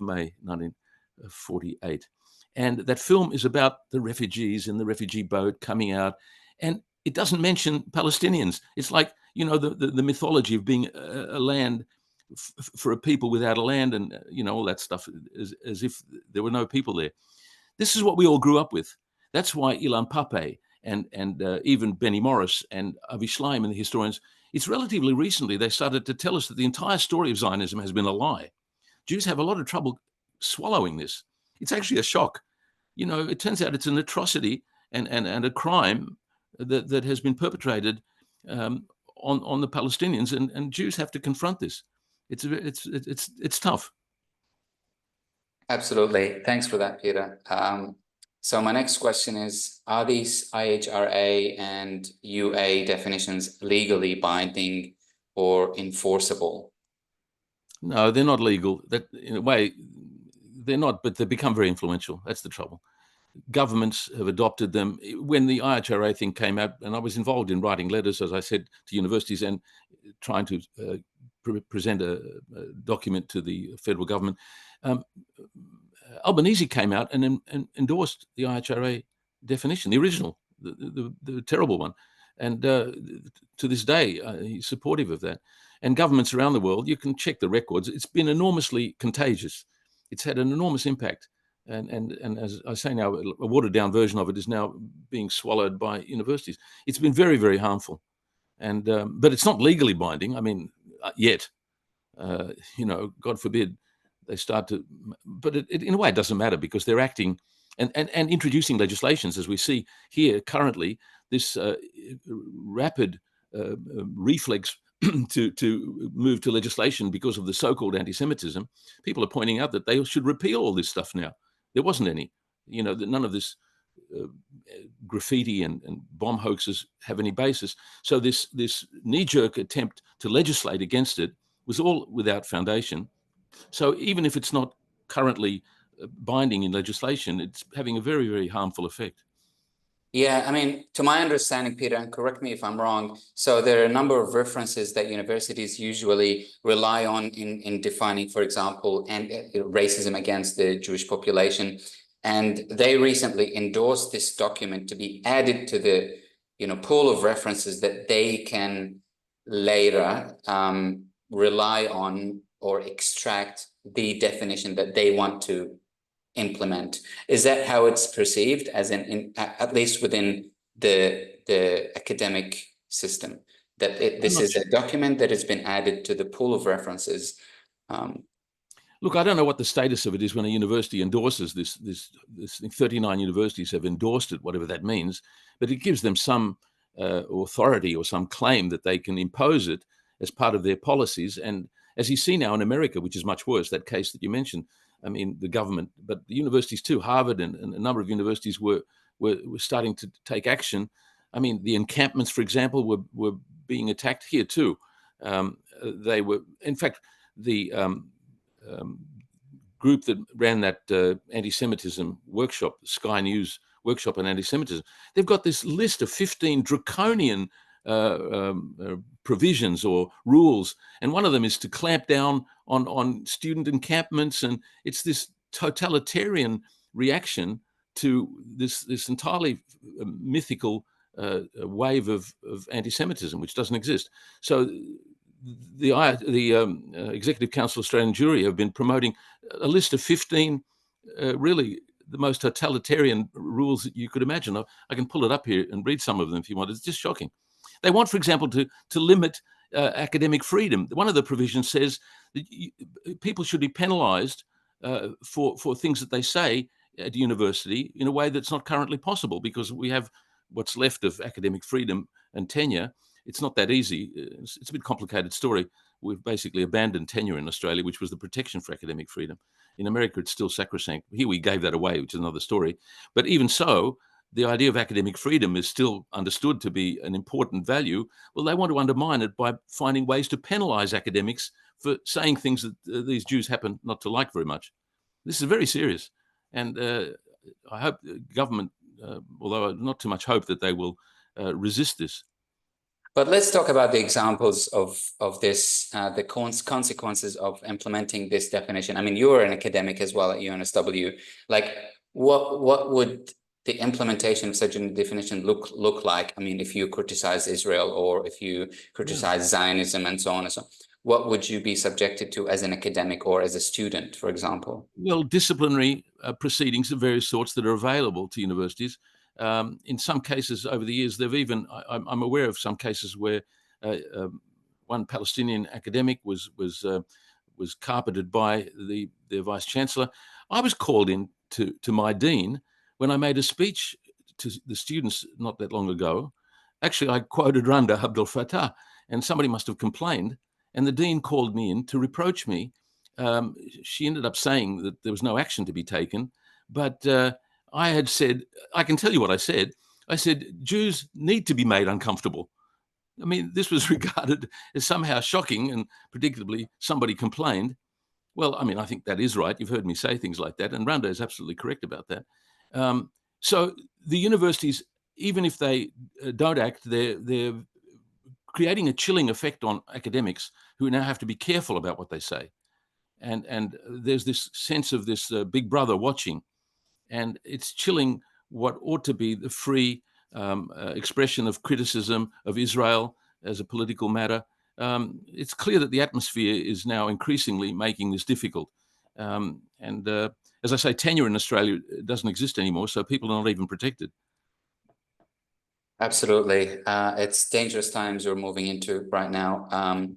May, 1948. And that film is about the refugees in the refugee boat coming out. And it doesn't mention Palestinians. It's like, you know, the mythology of being a land for a people without a land, and you know, all that stuff, as if there were no people there. This is what we all grew up with. That's why Ilan Pappé and even Benny Morris and Avi Shlaim and the historians, it's relatively recently they started to tell us that the entire story of Zionism has been a lie. Jews have a lot of trouble swallowing this. It's actually a shock. You know, it turns out it's an atrocity and a crime that has been perpetrated on the Palestinians, and Jews have to confront this. It's tough. Absolutely. Thanks for that, Peter. So my next question is, are these IHRA and UA definitions legally binding or enforceable? No, they're not legal. That, in a way, they're not, but they become very influential. That's the trouble. Governments have adopted them. When the IHRA thing came out, and I was involved in writing letters, as I said, to universities and trying to present a document to the federal government, Albanese came out and endorsed the IHRA definition, the original, the terrible one. And to this day, he's supportive of that. And governments around the world, you can check the records, it's been enormously contagious. It's had an enormous impact. And as I say now, a watered down version of it is now being swallowed by universities. It's been very, very harmful. And but it's not legally binding. I mean, yet, you know, God forbid they start to, but in a way it doesn't matter because they're acting and introducing legislations, as we see here currently, this rapid reflex to move to legislation because of the so-called anti-Semitism. People are pointing out that they should repeal all this stuff now. There wasn't any, you know, none of this graffiti and bomb hoaxes have any basis. So this knee-jerk attempt to legislate against it was all without foundation. So even if it's not currently binding in legislation, it's having a very, very harmful effect. Yeah, I mean, to my understanding, Peter, and correct me if I'm wrong, so there are a number of references that universities usually rely on in defining, for example, racism against the Jewish population. And they recently endorsed this document to be added to the, you know, pool of references that they can later rely on or extract the definition that they want to implement. Is that how it's perceived, as at least within the academic system, that this is a document that has been added to the pool of references? Look, I don't know what the status of it is when a university endorses this. 39 universities have endorsed it, whatever that means, but it gives them some authority or some claim that they can impose it as part of their policies. And as you see now in America, which is much worse, that case that you mentioned, I mean, the government, but the universities too, Harvard and a number of universities were starting to take action. I mean, the encampments, for example, were being attacked here too. They were, in fact, the group that ran that anti-Semitism workshop, Sky News workshop on anti-Semitism, they've got this list of 15 draconian provisions or rules, and one of them is to clamp down on student encampments, and it's this totalitarian reaction to this entirely mythical wave of anti-Semitism, which doesn't exist. So the Executive Council Australian Jury have been promoting a list of 15 really the most totalitarian rules that you could imagine. I can pull it up here and read some of them if you want. It's just shocking. They want, for example, to limit academic freedom. One of the provisions says that people should be penalised for things that they say at university in a way that's not currently possible, because we have what's left of academic freedom and tenure. It's not that easy. It's a bit complicated story. We've basically abandoned tenure in Australia, which was the protection for academic freedom. In America, it's still sacrosanct. Here we gave that away, which is another story. But even so, the idea of academic freedom is still understood to be an important value. Well, they want to undermine it by finding ways to penalise academics for saying things that these Jews happen not to like very much. This is very serious. And I hope the government, although not too much hope, that they will resist this. But let's talk about the examples of this, the consequences of implementing this definition. I mean, you're an academic as well at UNSW. Like, what would the implementation of such a definition look like? I mean, if you criticize Israel or if you criticize Zionism and so on and so on, what would you be subjected to as an academic or as a student, for example? Well, disciplinary proceedings of various sorts that are available to universities. In some cases over the years, they've even, I'm aware of some cases where one Palestinian academic was carpeted by their vice chancellor. I was called in to my dean when I made a speech to the students not that long ago. Actually, I quoted Randa Abdel Fattah, and somebody must have complained, and the dean called me in to reproach me. She ended up saying that there was no action to be taken, but I had said, I can tell you what I said. I said, Jews need to be made uncomfortable. I mean, this was regarded as somehow shocking, and predictably somebody complained. Well, I mean, I think that is right. You've heard me say things like that, and Randa is absolutely correct about that. So the universities, even if they don't act, they're creating a chilling effect on academics who now have to be careful about what they say. And there's this sense of this big brother watching, and it's chilling what ought to be the free expression of criticism of Israel as a political matter. It's clear that the atmosphere is now increasingly making this difficult. As I say, tenure in Australia doesn't exist anymore, so people are not even protected. Absolutely. It's dangerous times we're moving into right now.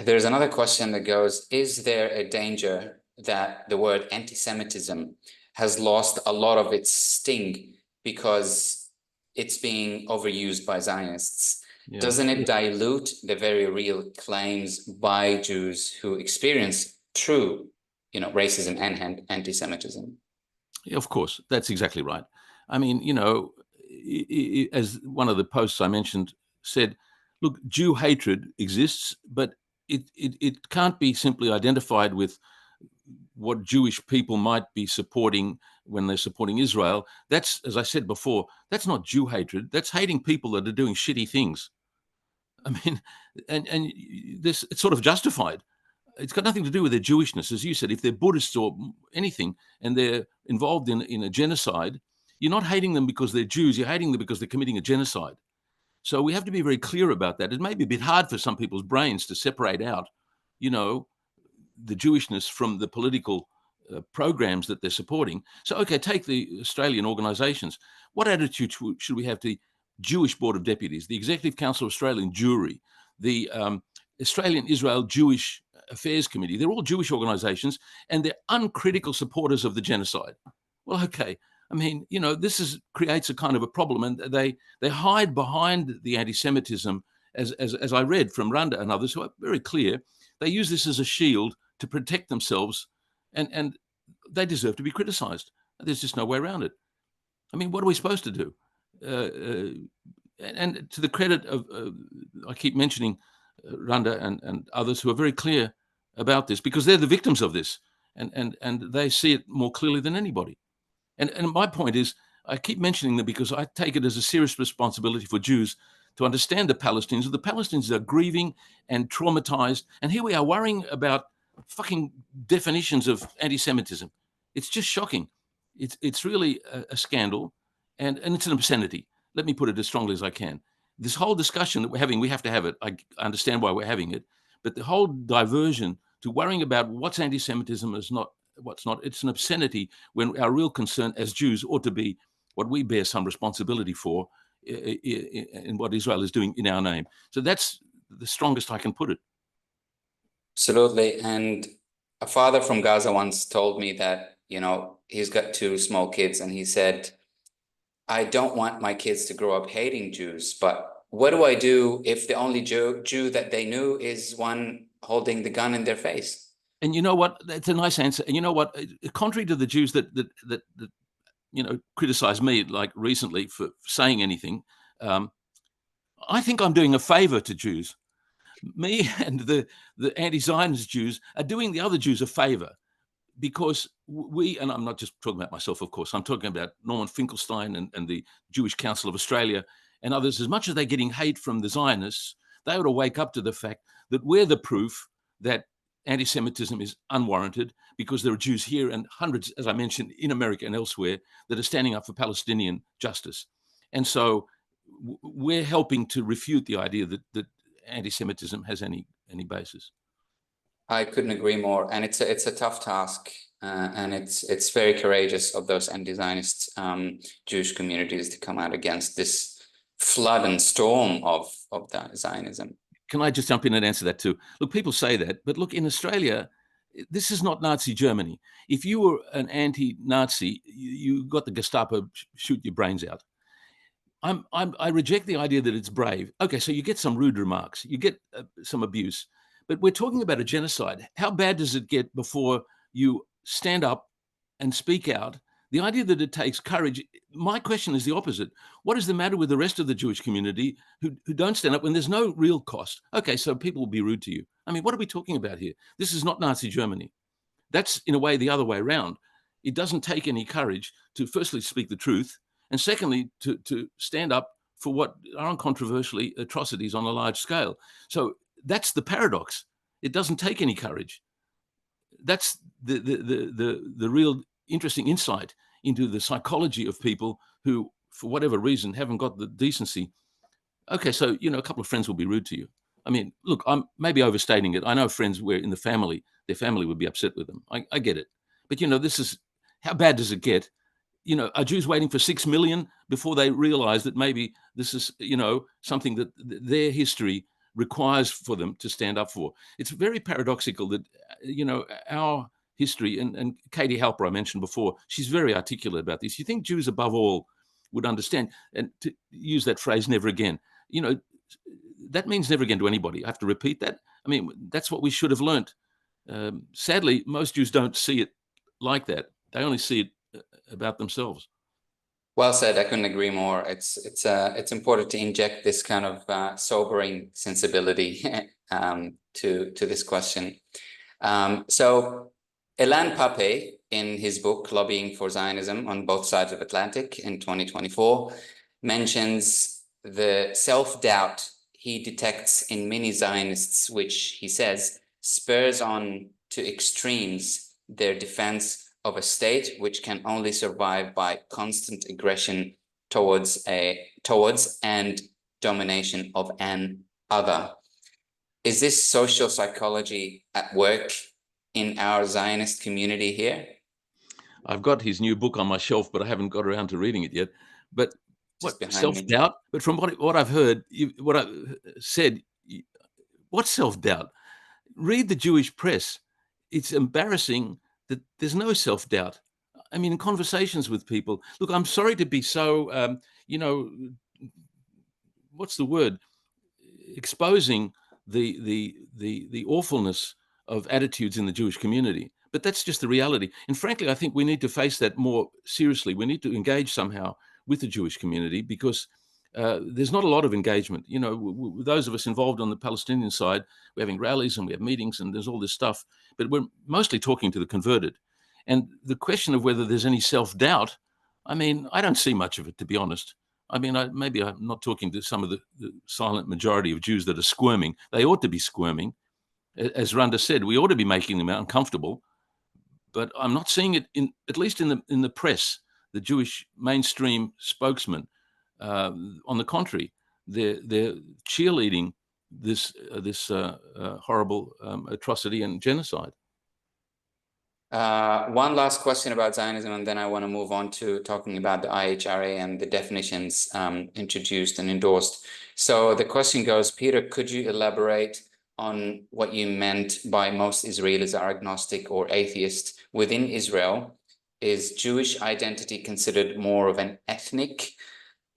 There's another question that goes, is there a danger that the word anti-Semitism has lost a lot of its sting because it's being overused by Zionists? Yeah. Doesn't it dilute the very real claims by Jews who experience true, racism and anti-Semitism? Yeah, of course, that's exactly right. I mean, as one of the posts I mentioned said, look, Jew hatred exists, but it can't be simply identified with what Jewish people might be supporting when they're supporting Israel. That's, as I said before, that's not Jew hatred. That's hating people that are doing shitty things. I mean, and this, it's sort of justified. It's got nothing to do with their Jewishness. As you said, if they're Buddhists or anything and they're involved in a genocide, you're not hating them because they're Jews. You're hating them because they're committing a genocide. So we have to be very clear about that. It may be a bit hard for some people's brains to separate out, the Jewishness from the political programs that they're supporting. So, okay, take the Australian organisations. What attitude should we have to the Jewish Board of Deputies, the Executive Council of Australian Jewry, the Australian Israel Jewish Affairs Committee? They're all Jewish organisations, and they're uncritical supporters of the genocide. Well, okay. I mean, you know, this creates a kind of a problem, and they hide behind the anti-Semitism, as I read from Randa and others who are very clear. They use this as a shield to protect themselves, and they deserve to be criticised. There's just no way around it. I mean, what are we supposed to do? And to the credit of, I keep mentioning Randa and others who are very clear about this, because they're the victims of this, and they see it more clearly than anybody. And my point is, I keep mentioning them because I take it as a serious responsibility for Jews to understand the Palestinians. The Palestinians are grieving and traumatized. And here we are worrying about fucking definitions of anti-Semitism. It's just shocking. It's really a scandal, and it's an obscenity. Let me put it as strongly as I can. This whole discussion that we're having, we have to have it. I understand why we're having it. But the whole diversion to worrying about what's anti-Semitism is not, what's not, it's an obscenity, when our real concern as Jews ought to be what we bear some responsibility for in what Israel is doing in our name. So that's the strongest I can put it. Absolutely. And a father from Gaza once told me that, you know, he's got 2 small kids, and he said, I don't want my kids to grow up hating Jews, but what do I do if the only Jew that they knew is one holding the gun in their face? And you know what? That's a nice answer. And you know what? Contrary to the Jews that you know, criticize me, like recently, for saying anything, I think I'm doing a favor to Jews. Me and the anti-Zionist Jews are doing the other Jews a favor, because we, and I'm not just talking about myself, of course, I'm talking about Norman Finkelstein and the Jewish Council of Australia and others. As much as they're getting hate from the Zionists, they ought to wake up to the fact that we're the proof that anti-Semitism is unwarranted, because there are Jews here and hundreds, as I mentioned, in America and elsewhere, that are standing up for Palestinian justice. And so we're helping to refute the idea that anti-Semitism has any basis. I couldn't agree more, and it's a tough task, and it's very courageous of those anti-Zionist Jewish communities to come out against this flood and storm of the Zionism. Can I just jump in and answer that too? Look, people say that, but look, in Australia, this is not Nazi Germany. If you were an anti-Nazi, you got the Gestapo shoot your brains out. I reject the idea that it's brave. Okay, so you get some rude remarks, you get some abuse, but we're talking about a genocide. How bad does it get before you stand up and speak out? The idea that it takes courage, my question is the opposite. What is the matter with the rest of the Jewish community who don't stand up when there's no real cost? Okay, so people will be rude to you. I mean, what are we talking about here? This is not Nazi Germany. That's, in a way, the other way around. It doesn't take any courage to firstly speak the truth, and secondly, to stand up for what are uncontroversially atrocities on a large scale. So that's the paradox. It doesn't take any courage. That's the real interesting insight into the psychology of people who, for whatever reason, haven't got the decency. Okay, so, you know, a couple of friends will be rude to you. I mean, look, I'm maybe overstating it. I know friends where in the family, their family would be upset with them. I get it. But, you know, this is, how bad does it get? You know, are Jews waiting for 6 million before they realize that maybe this is, you know, something that their history requires for them to stand up for? It's very paradoxical that, you know, our history, and Katie Halper I mentioned before, she's very articulate about this. You think Jews above all would understand, and to use that phrase, never again, you know, that means never again to anybody. I have to repeat that. I mean, that's what we should have learned. Sadly, most Jews don't see it like that. They only see it about themselves. Well said. I couldn't agree more. It's important to inject this kind of sobering sensibility to this question. So Ilan Pappé, in his book Lobbying for Zionism on Both Sides of Atlantic in 2024, mentions the self-doubt he detects in many Zionists, which he says spurs on to extremes their defense of a state which can only survive by constant aggression towards and domination of an other. Is this social psychology at work in our Zionist community here? I've got his new book on my shelf, but I haven't got around to reading it yet. But what, Just behind me. self-doubt? But from what I've heard, what I said, what self-doubt? Read the Jewish press. It's embarrassing that there's no self-doubt. I mean, in conversations with people, look, I'm sorry to be so, what's the word? Exposing the awfulness of attitudes in the Jewish community. But that's just the reality. And frankly, I think we need to face that more seriously. We need to engage somehow with the Jewish community because there's not a lot of engagement. You know, those of us involved on the Palestinian side, we're having rallies and we have meetings and there's all this stuff, but we're mostly talking to the converted. And the question of whether there's any self-doubt, I mean, I don't see much of it, to be honest. I mean, maybe I'm not talking to some of the silent majority of Jews that are squirming. They ought to be squirming. As Randa said, we ought to be making them uncomfortable. But I'm not seeing it, at least in the press, the Jewish mainstream spokesman. On the contrary, they're cheerleading this horrible atrocity and genocide. One last question about Zionism, and then I want to move on to talking about the IHRA and the definitions introduced and endorsed. So the question goes, Peter, could you elaborate on what you meant by most Israelis are agnostic or atheist within Israel? Is Jewish identity considered more of an ethnic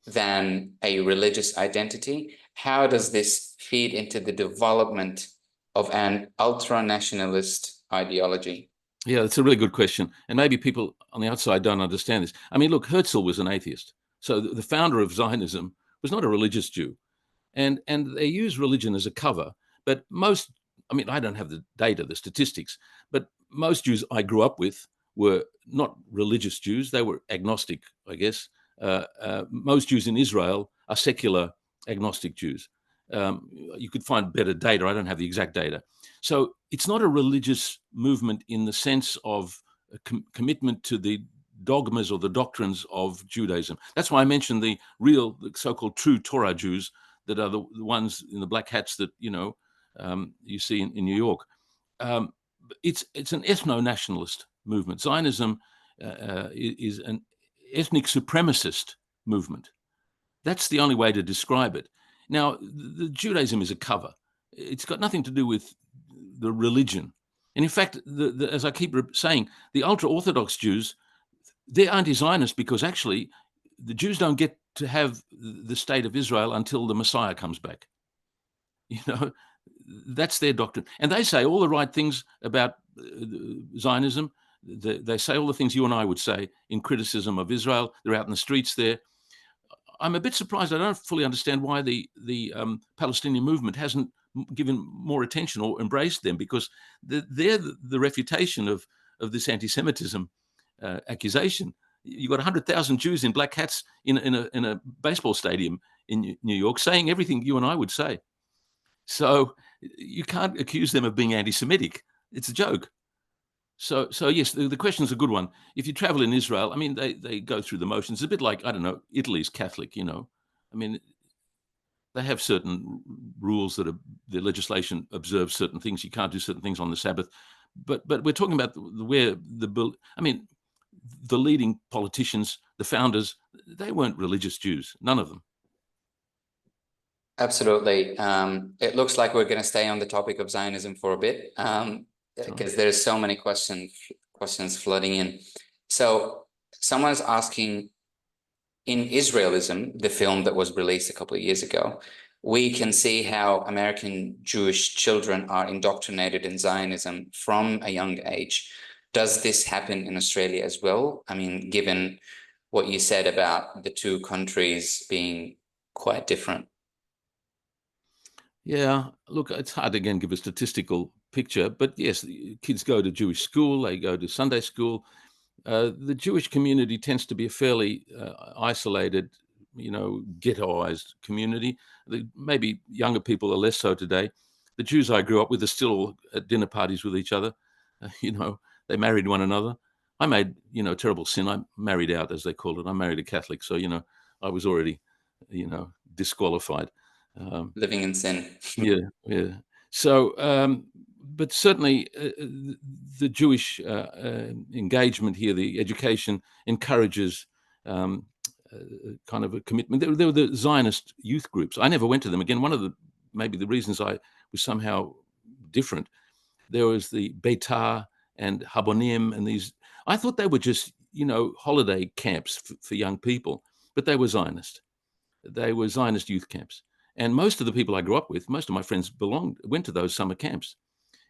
than a religious identity? How does this feed into the development of an ultra-nationalist ideology? Yeah, that's a really good question. And maybe people on the outside don't understand this. I mean, look, Herzl was an atheist. So the founder of Zionism was not a religious Jew. And they use religion as a cover. But most, I mean, I don't have the data, the statistics, but most Jews I grew up with were not religious Jews. They were agnostic, I guess. Most Jews in Israel are secular agnostic Jews. You could find better data. I don't have the exact data. So it's not a religious movement in the sense of a commitment to the dogmas or the doctrines of Judaism. That's why I mentioned the so-called true Torah Jews that are the ones in the black hats that, you see in New York. It's an ethno-nationalist movement. Zionism is an ethnic supremacist movement. That's the only way to describe it. Now, the Judaism is a cover. It's got nothing to do with the religion. And in fact, as I keep saying, the ultra-Orthodox Jews, they're anti-Zionist because actually the Jews don't get to have the state of Israel until the Messiah comes back. You know, that's their doctrine. And they say all the right things about Zionism. They say all the things you and I would say in criticism of Israel. They're out in the streets there. I'm a bit surprised. I don't fully understand why the Palestinian movement hasn't given more attention or embraced them, because they're the refutation of this anti-Semitism accusation. You've got 100,000 Jews in black hats in a baseball stadium in New York saying everything you and I would say. So you can't accuse them of being anti-Semitic. It's a joke. So yes, the question's a good one. If you travel in Israel, I mean, they go through the motions. It's a bit like, I don't know, Italy's Catholic, I mean, they have certain rules that the legislation observes certain things. You can't do certain things on the Sabbath. But we're talking about where the leading politicians, the founders, they weren't religious Jews, none of them. Absolutely. It looks like we're going to stay on the topic of Zionism for a bit. Because there's so many questions flooding in. So someone's asking, in Israelism, the film that was released a couple of years ago, we can see how American Jewish children are indoctrinated in Zionism from a young age. Does this happen in Australia as well? I mean, given what you said about the two countries being quite different. Yeah, look, it's hard again give a statistical picture, but yes, kids go to Jewish school, they go to Sunday school. The Jewish community tends to be a fairly isolated, ghettoized community. Maybe younger people are less so today. The Jews I grew up with are still at dinner parties with each other. They married one another. I made, a terrible sin. I married out, as they call it. I married a Catholic, so I was already, disqualified. Living in sin. Yeah. So but certainly the Jewish engagement here, the education encourages kind of a commitment. There were the Zionist youth groups. I never went to them. Again, one of the maybe the reasons I was somehow different. There was the Beitar and Habonim and these. I thought they were just holiday camps for young people, but they were Zionist. They were Zionist youth camps. And most of the people I grew up with, most of my friends went to those summer camps.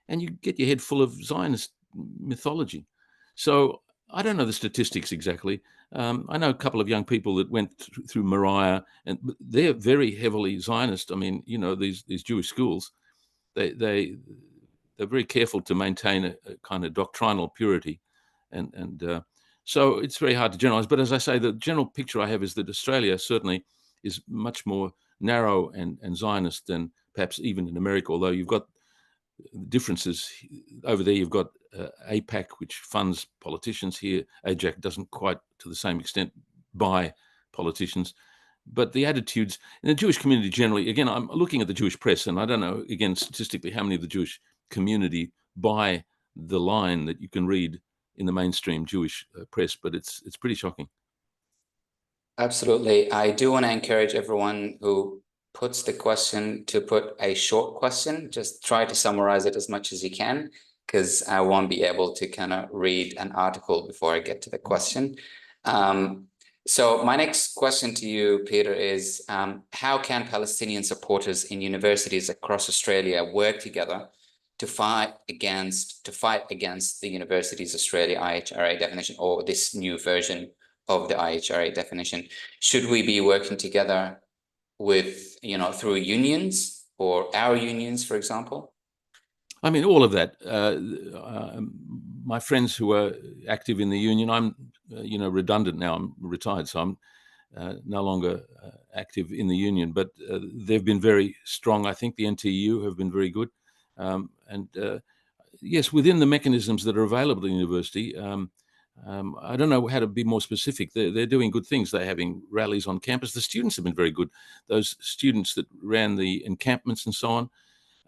And you get your head full of Zionist mythology. So I don't know the statistics exactly. I know a couple of young people that went through Moriah, and they're very heavily Zionist. I mean, these Jewish schools, they're very careful to maintain a kind of doctrinal purity. And so it's very hard to generalize. But as I say, the general picture I have is that Australia certainly is much more narrow and Zionist than perhaps even in America, although you've got differences. Over there, you've got APAC, which funds politicians. Here, AJAC doesn't quite to the same extent buy politicians. But the attitudes in the Jewish community generally, again, I'm looking at the Jewish press, and I don't know, again, statistically, how many of the Jewish community buy the line that you can read in the mainstream Jewish press, but it's pretty shocking. Absolutely. I do want to encourage everyone who puts the question to put a short question. Just try to summarize it as much as you can, because I won't be able to kind of read an article before I get to the question. So my next question to you, Peter, is how can Palestinian supporters in universities across Australia work together to fight against the Universities Australia IHRA definition, or this new version of the IHRA definition? Should we be working together with, through unions or our unions, for example? I mean, all of that. My friends who are active in the union, I'm, redundant now. I'm retired, so I'm no longer active in the union. But they've been very strong. I think the NTU have been very good. Yes, within the mechanisms that are available at the university, I don't know how to be more specific. They're doing good things. They're having rallies on campus. The students have been very good. Those students that ran the encampments and so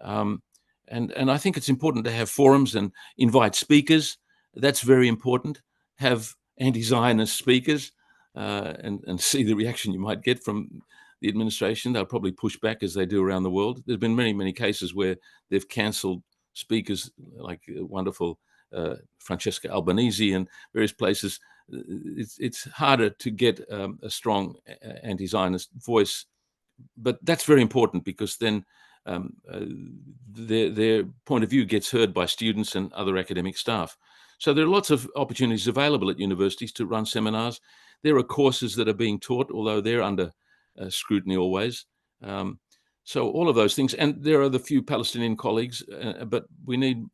on. And I think it's important to have forums and invite speakers. That's very important. Have anti-Zionist speakers and see the reaction you might get from the administration. They'll probably push back as they do around the world. There's been many, many cases where they've cancelled speakers like wonderful Francesca Albanese and various places. It's harder to get a strong anti-Zionist voice, but that's very important because then their point of view gets heard by students and other academic staff. So there are lots of opportunities available at universities to run seminars. There are courses that are being taught, although they're under scrutiny always. So all of those things. And there are the few Palestinian colleagues, but we need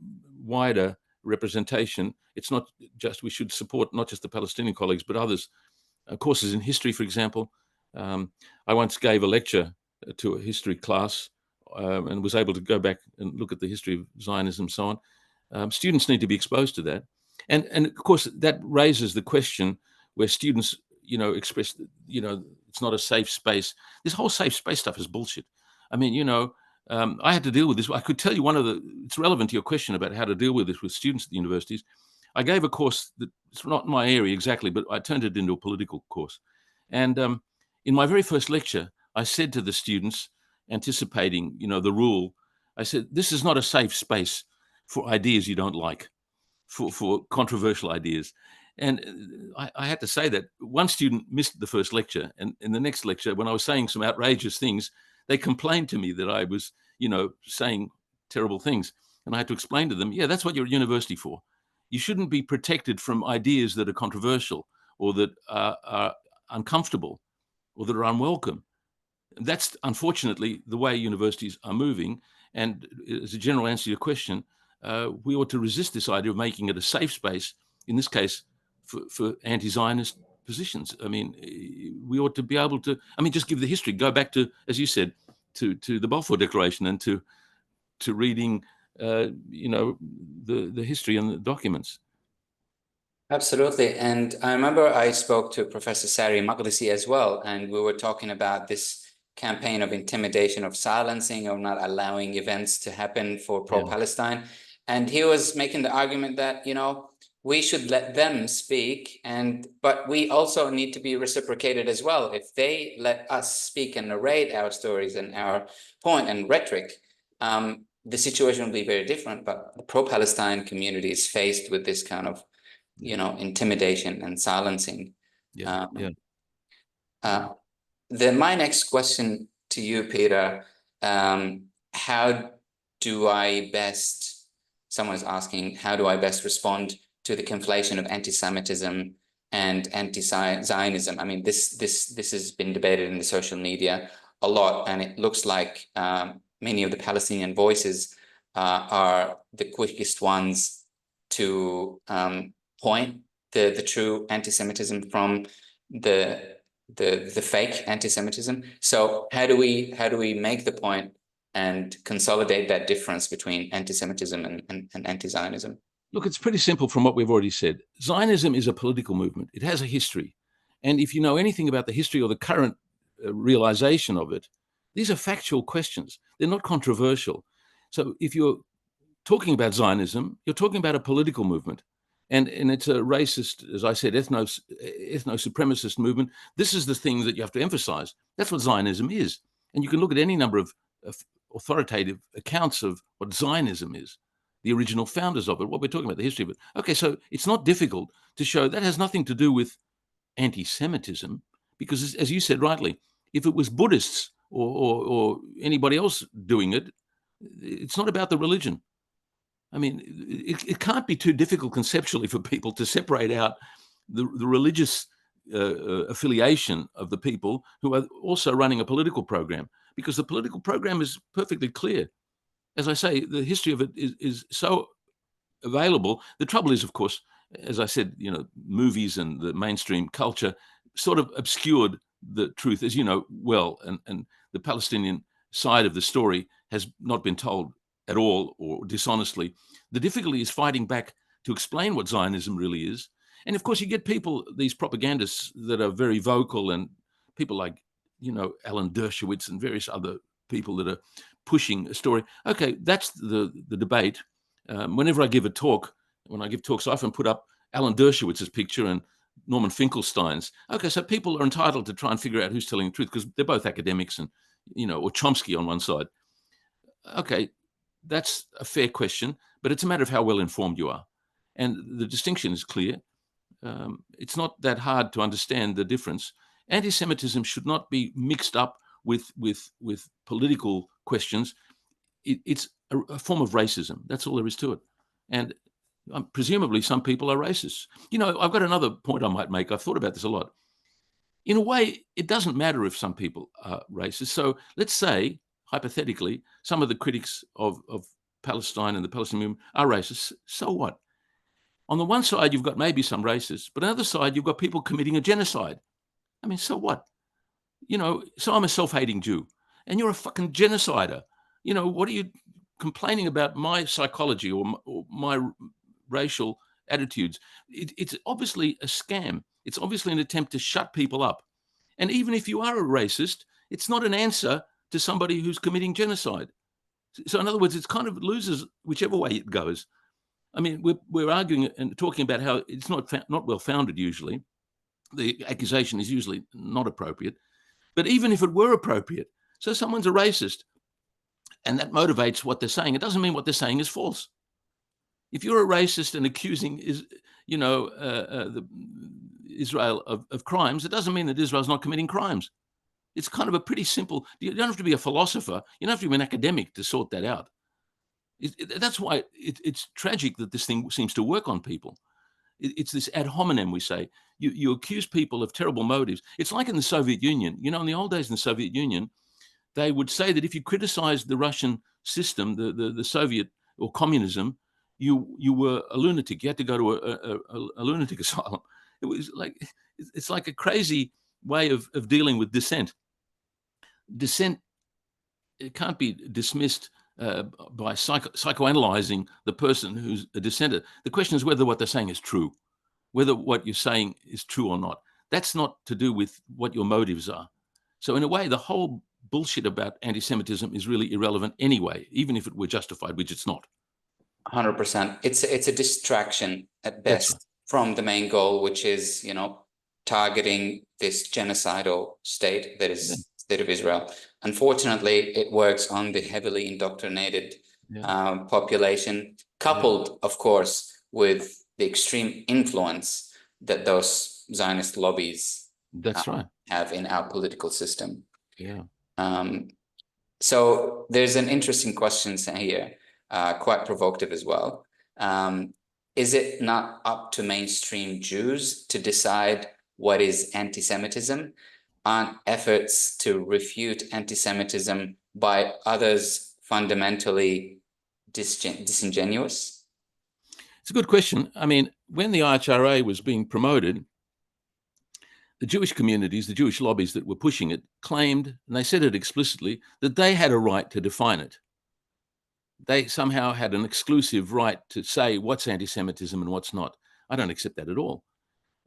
wider representation. It's not just, we should support not just the Palestinian colleagues, but others. Courses in history, for example. I once gave a lecture to a history class and was able to go back and look at the history of Zionism and so on. Students need to be exposed to that. And of course, that raises the question where students, express, it's not a safe space. This whole safe space stuff is bullshit. I mean, I had to deal with this. I could tell you it's relevant to your question about how to deal with this with students at the universities. I gave a course that it's not my area exactly, but I turned it into a political course. And in my very first lecture, I said to the students, anticipating, the rule, I said, this is not a safe space for ideas you don't like, for controversial ideas. And I had to say that. One student missed the first lecture. And in the next lecture, when I was saying some outrageous things, they complained to me that I was, saying terrible things. And I had to explain to them, yeah, that's what you're at university for. You shouldn't be protected from ideas that are controversial or that are uncomfortable or that are unwelcome. That's unfortunately the way universities are moving. And as a general answer to your question, we ought to resist this idea of making it a safe space, in this case, for anti-Zionist positions. I mean, we ought to be able to, just give the history, go back to, as you said, to the Balfour Declaration and to reading, the history and the documents. Absolutely. And I remember I spoke to Professor Sari Maqdisi as well, and we were talking about this campaign of intimidation, of silencing, or not allowing events to happen for pro-Palestine. And he was making the argument that, we should let them speak, but we also need to be reciprocated as well. If they let us speak and narrate our stories and our point and rhetoric, the situation will be very different. But the pro-Palestine community is faced with this kind of, intimidation and silencing. My next question to you, Peter, how do I best, someone's asking, how do I best respond to the conflation of anti-Semitism and anti-Zionism? I mean, this has been debated in the social media a lot, and it looks like many of the Palestinian voices are the quickest ones to point the true anti-Semitism from the fake anti-Semitism. So how do we make the point and consolidate that difference between anti-Semitism and anti-Zionism? Look, it's pretty simple from what we've already said. Zionism is a political movement. It has a history. And if you know anything about the history or the current realization of it, these are factual questions. They're not controversial. So if you're talking about Zionism, you're talking about a political movement. And it's a racist, as I said, ethno-supremacist movement. This is the thing that you have to emphasize. That's what Zionism is. And you can look at any number of authoritative accounts of what Zionism is, the original founders of it, what we're talking about, the history of it. Okay, so it's not difficult to show that has nothing to do with anti-Semitism, because as you said rightly, if it was Buddhists or anybody else doing it, it's not about the religion. I mean, it can't be too difficult conceptually for people to separate out the religious affiliation of the people who are also running a political program, because the political program is perfectly clear. As I say, the history of it is so available. The trouble is, of course, as I said, movies and the mainstream culture sort of obscured the truth, as you know well, and the Palestinian side of the story has not been told at all or dishonestly. The difficulty is fighting back to explain what Zionism really is. And of course, you get people, these propagandists that are very vocal, and people like, Alan Dershowitz and various other people that are pushing a story. Okay, that's the debate. Whenever I give a talk, when I give talks, I often put up Alan Dershowitz's picture and Norman Finkelstein's. Okay, so people are entitled to try and figure out who's telling the truth, because they're both academics, and, or Chomsky on one side. Okay, that's a fair question, but it's a matter of how well informed you are. And the distinction is clear. It's not that hard to understand the difference. Anti-Semitism should not be mixed up with political questions. It's a form of racism. That's all there is to it. And presumably some people are racist. I've got another point I might make. I've thought about this a lot. In a way, it doesn't matter if some people are racist. So let's say, hypothetically, some of the critics of Palestine and the Palestinian movement are racist. So what? On the one side, you've got maybe some racists, but on the other side, you've got people committing a genocide. I mean, so what? So I'm a self-hating Jew, and you're a fucking genocider. What are you complaining about my psychology or my racial attitudes? It's obviously a scam. It's obviously an attempt to shut people up. And even if you are a racist, it's not an answer to somebody who's committing genocide. So in other words, it's kind of loses whichever way it goes. I mean, we're arguing and talking about how it's not well founded usually. The accusation is usually not appropriate. But even if it were appropriate, so someone's a racist, and that motivates what they're saying, it doesn't mean what they're saying is false. If you're a racist and accusing Israel of crimes, it doesn't mean that Israel's not committing crimes. It's kind of a pretty simple. You don't have to be a philosopher. You don't have to be an academic to sort that out. That's why it's tragic that this thing seems to work on people. It's this ad hominem, we say. You accuse people of terrible motives. It's like in the Soviet Union. In the old days in the Soviet Union, they would say that if you criticized the Russian system, the Soviet or communism, you were a lunatic. You had to go to a lunatic asylum. It's like a crazy way of dealing with dissent. Dissent, it can't be dismissed by psychoanalyzing the person who's a dissenter. The question is whether what they're saying is true, whether what you're saying is true or not. That's not to do with what your motives are. So in a way, the whole bullshit about anti-Semitism is really irrelevant anyway, even if it were justified, which it's not. 100%. It's a distraction at That's right. best from the main goal, which is, targeting this genocidal state that Yeah, is state of Israel. Unfortunately, it works on the heavily indoctrinated yeah, population, yeah. coupled, of course, with the extreme influence that those Zionist lobbies That's right. have in our political system. Yeah. Um, so there's an interesting question here, quite provocative as well. Is it not up to mainstream Jews to decide what is anti-Semitism? Aren't efforts to refute anti-Semitism by others fundamentally disingenuous? It's a good question. I mean, when the IHRA was being promoted, the Jewish communities, the Jewish lobbies that were pushing it, claimed, and they said it explicitly, that they had a right to define it. They somehow had an exclusive right to say what's anti-Semitism and what's not. I don't accept that at all.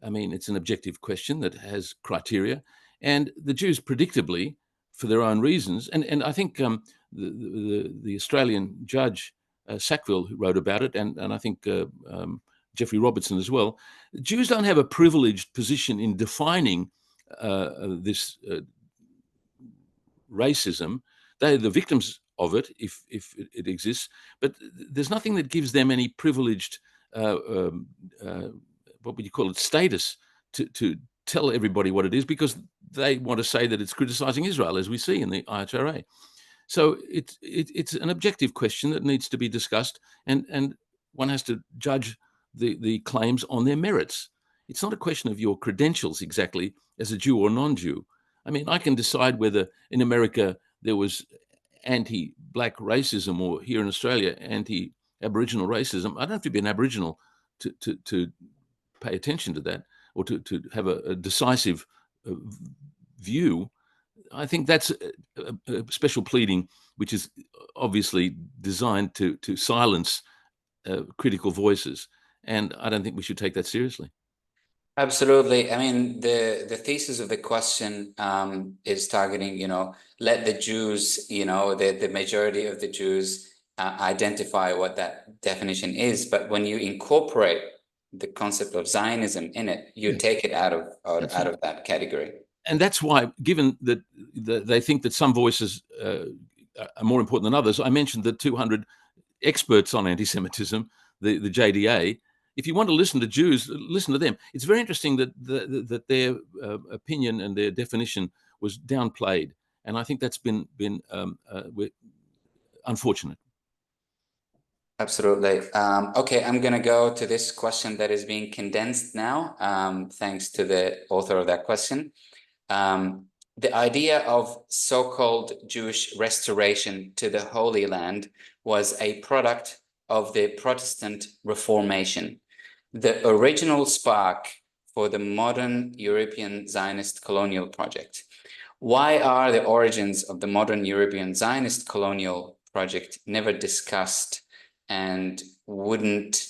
I mean, it's an objective question that has criteria. And the Jews, predictably, for their own reasons, and I think the Australian judge, Sackville, who wrote about it, and I think Jeffrey Robertson as well, Jews don't have a privileged position in defining this racism. They're the victims of it, if it exists, but there's nothing that gives them any privileged, what would you call it, status to tell everybody what it is, because they want to say that it's criticizing Israel, as we see in the IHRA. So it's an objective question that needs to be discussed, and one has to judge the claims on their merits. It's not a question of your credentials exactly as a Jew or non-Jew. I mean, I can decide whether in America there was anti-black racism, or here in Australia anti-Aboriginal racism. I don't have to be an Aboriginal to pay attention to that, or to have a decisive view. I think that's a special pleading, which is obviously designed to silence critical voices, and I don't think we should take that seriously. Absolutely. I mean, the thesis of the question is targeting, let the Jews, the majority of the Jews identify what that definition is. But when you incorporate the concept of Zionism in it, you Yeah, take it out that's right. of that category. And that's why, given that they think that some voices are more important than others, I mentioned the 200 experts on anti-Semitism, the JDA. If you want to listen to Jews, listen to them. It's very interesting that their opinion and their definition was downplayed, and I think that's been unfortunate. Absolutely. Okay, I'm going to go to this question that is being condensed now, thanks to the author of that question. The idea of so-called Jewish restoration to the Holy Land was a product of the Protestant Reformation. The original spark for the modern European Zionist colonial project. Why are the origins of the modern European Zionist colonial project never discussed, and wouldn't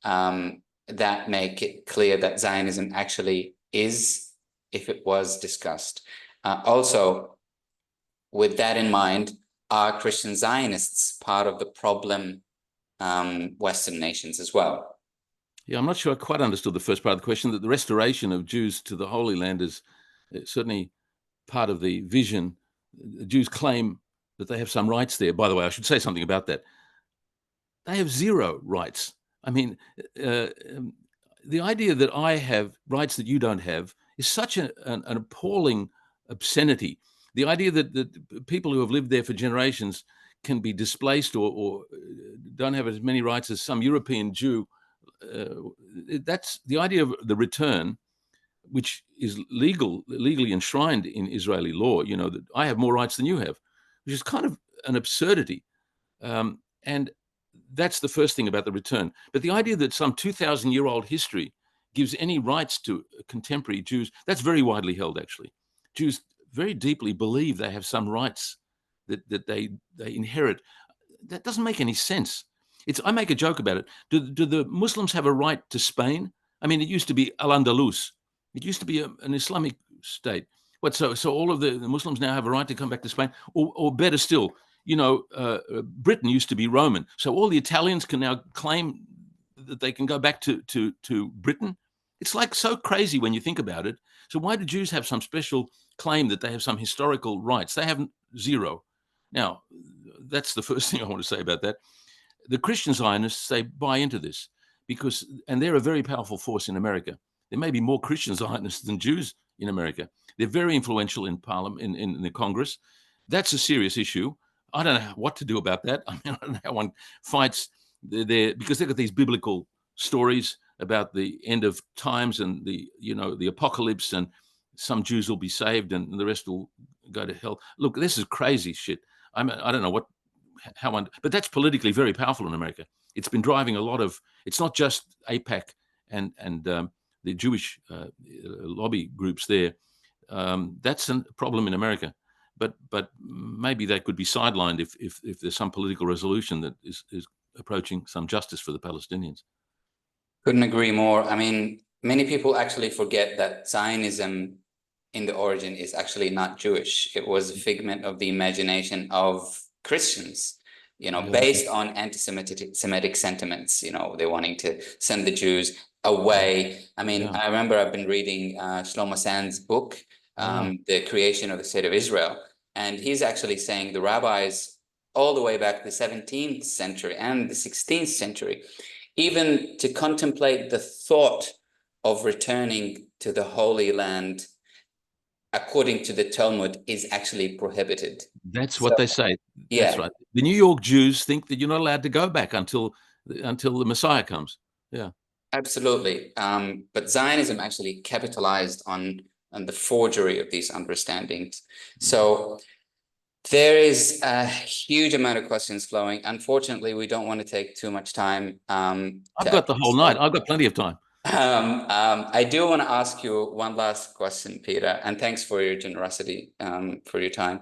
that make it clear that Zionism actually is, if it was discussed? Also, with that in mind, are Christian Zionists part of the problem, Western nations as well? Yeah, I'm not sure I quite understood the first part of the question, that the restoration of Jews to the Holy Land is certainly part of the vision. The Jews claim that they have some rights there. By the way, I should say something about that. They have zero rights. I mean, the idea that I have rights that you don't have is such an appalling obscenity. The idea that people who have lived there for generations can be displaced or don't have as many rights as some European Jew, that's the idea of the return, which is legally enshrined in Israeli law. That I have more rights than you have, which is kind of an absurdity. And that's the first thing about the return. But the idea that some 2,000-year-old history gives any rights to contemporary Jews, that's very widely held, actually. Jews very deeply believe they have some rights that they inherit. That doesn't make any sense. I make a joke about it. Do the Muslims have a right to Spain? I mean, it used to be Al-Andalus. It used to be an Islamic state. So all of the Muslims now have a right to come back to Spain? Or better still, Britain used to be Roman, so all the Italians can now claim that they can go back to Britain. It's like so crazy when you think about it. So why do Jews have some special claim that they have some historical rights? They have zero. Now, that's the first thing I want to say about that. The Christian Zionists, they buy into this and they're a very powerful force in America. There may be more Christian Zionists than Jews in America. They're very influential in Parliament, in the Congress. That's a serious issue. I don't know what to do about that. I mean, I don't know how one fights there because they've got these biblical stories about the end of times and the apocalypse, and some Jews will be saved and the rest will go to hell. Look, this is crazy shit. I don't know but that's politically very powerful in America. It's been driving a lot of. It's not just AIPAC and the Jewish lobby groups there. That's a problem in America. But maybe that could be sidelined if there's some political resolution that is approaching some justice for the Palestinians. Couldn't agree more. I mean, many people actually forget that Zionism in the origin is actually not Jewish. It was a figment of the imagination of Christians, based on anti-Semitic sentiments. They're wanting to send the Jews away. I mean, I remember I've been reading Shlomo Sand's book, The Creation of the State of Israel. And he's actually saying the rabbis all the way back to the 17th century and the 16th century, even to contemplate the thought of returning to the Holy Land, according to the Talmud, is actually prohibited. That's what they say. Yeah. That's right. The New York Jews think that you're not allowed to go back until the Messiah comes. Yeah. Absolutely. But Zionism actually capitalized on the forgery of these understandings. So there is a huge amount of questions flowing. Unfortunately, we don't want to take too much time. I've got the whole night. I've got plenty of time. I do want to ask you one last question, Peter, and thanks for your generosity, for your time.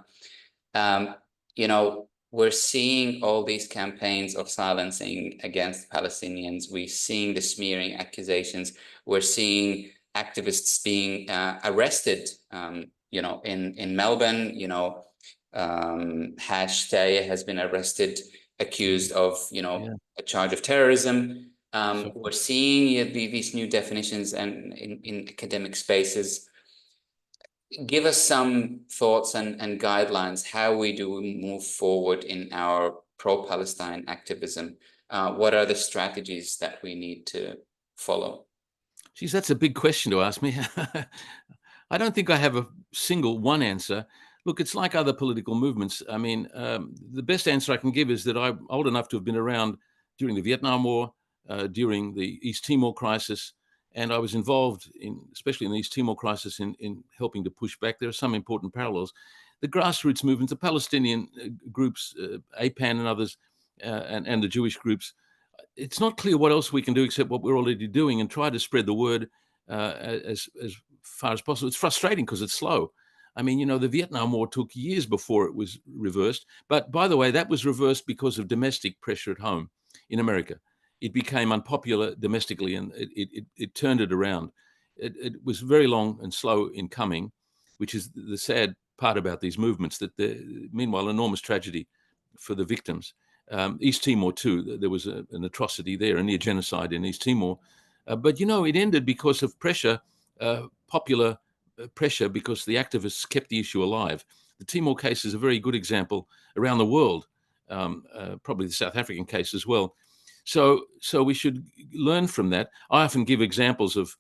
We're seeing all these campaigns of silencing against Palestinians. We're seeing the smearing accusations. We're seeing activists being arrested, in Melbourne, Hashtag has been arrested, accused of, a charge of terrorism. We're seeing these new definitions and in academic spaces. Give us some thoughts and guidelines. How we do move forward in our pro-Palestine activism? What are the strategies that we need to follow? Geez, that's a big question to ask me. I don't think I have a single one answer. Look, it's like other political movements. I mean, the best answer I can give is that I'm old enough to have been around during the Vietnam War, during the East Timor crisis, and I was involved especially in the East Timor crisis, in helping to push back. There are some important parallels. The grassroots movements, the Palestinian groups, APAN and others, and the Jewish groups, it's not clear what else we can do except what we're already doing and try to spread the word as far as possible. It's frustrating because it's slow. I mean, the Vietnam War took years before it was reversed. But by the way, that was reversed because of domestic pressure at home in America. It became unpopular domestically, and it turned it around. It was very long and slow in coming, which is the sad part about these movements, that meanwhile, enormous tragedy for the victims. East Timor too, there was an atrocity there, a near genocide in East Timor. But, it ended because of pressure, popular pressure, because the activists kept the issue alive. The Timor case is a very good example around the world, probably the South African case as well. So we should learn from that. I often give examples of,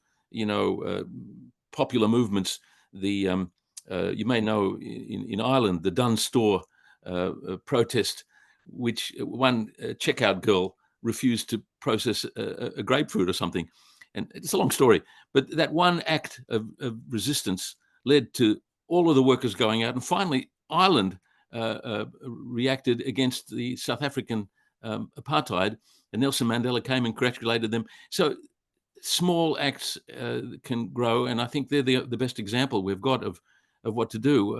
popular movements. You may know in Ireland, the Dunn Store protest, which one checkout girl refused to process a grapefruit or something. And it's a long story, but that one act of resistance led to all of the workers going out. And finally, Ireland reacted against the South African apartheid, and Nelson Mandela came and congratulated them. So small acts can grow, and I think they're the best example we've got of what to do.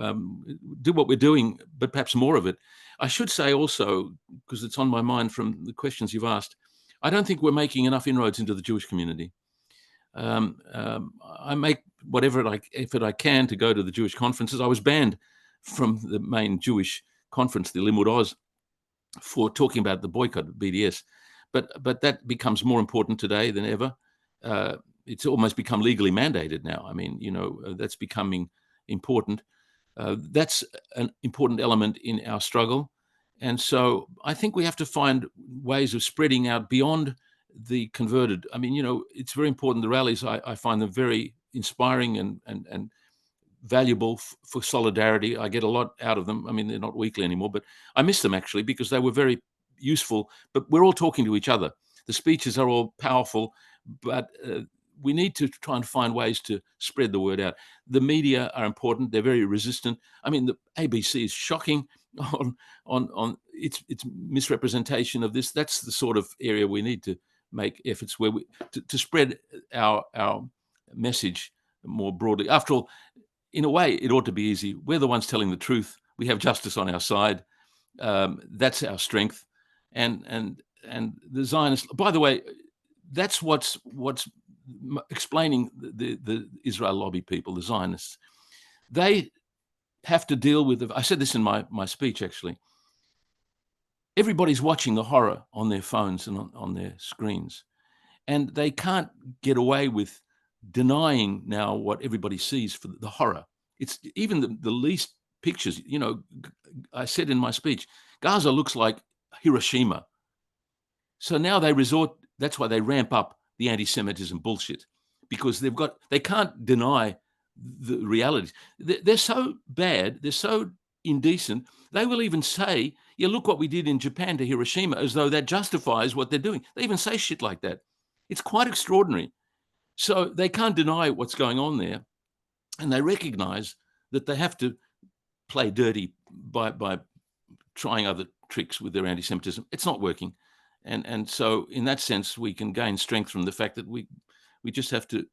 Do what we're doing, but perhaps more of it. I should say also, because it's on my mind from the questions you've asked, I don't think we're making enough inroads into the Jewish community. I make whatever effort I can to go to the Jewish conferences. I was banned from the main Jewish conference, the Limud Oz, for talking about the boycott of BDS. But that becomes more important today than ever. It's almost become legally mandated now. I mean, that's becoming important. That's an important element in our struggle. And so I think we have to find ways of spreading out beyond the converted. I mean, it's very important. The rallies, I find them very inspiring and valuable for solidarity. I get a lot out of them. I mean, they're not weekly anymore, but I miss them actually because they were very useful. But we're all talking to each other. The speeches are all powerful, but we need to try and find ways to spread the word out. The media are important. They're very resistant. I mean, the ABC is shocking on its misrepresentation of this. That's the sort of area we need to make efforts where to spread our message more broadly. After all, in a way, it ought to be easy. We're the ones telling the truth. We have justice on our side. That's our strength. And the Zionists, by the way, that's what's explaining the Israel lobby people, the Zionists. They have to deal with, I said this in my speech actually, everybody's watching the horror on their phones and on their screens. And they can't get away with denying now what everybody sees for the horror. It's even the least pictures. I said in my speech, Gaza looks like Hiroshima. So now that's why they ramp up the anti-Semitism bullshit, because they can't deny the realities. They're so bad, they're so indecent, they will even say, yeah, look what we did in Japan to Hiroshima, as though that justifies what they're doing. They even say shit like that. It's quite extraordinary. So they can't deny what's going on there. And they recognize that they have to play dirty by trying other tricks with their anti-Semitism. It's not working. And so in that sense, we can gain strength from the fact that we just have to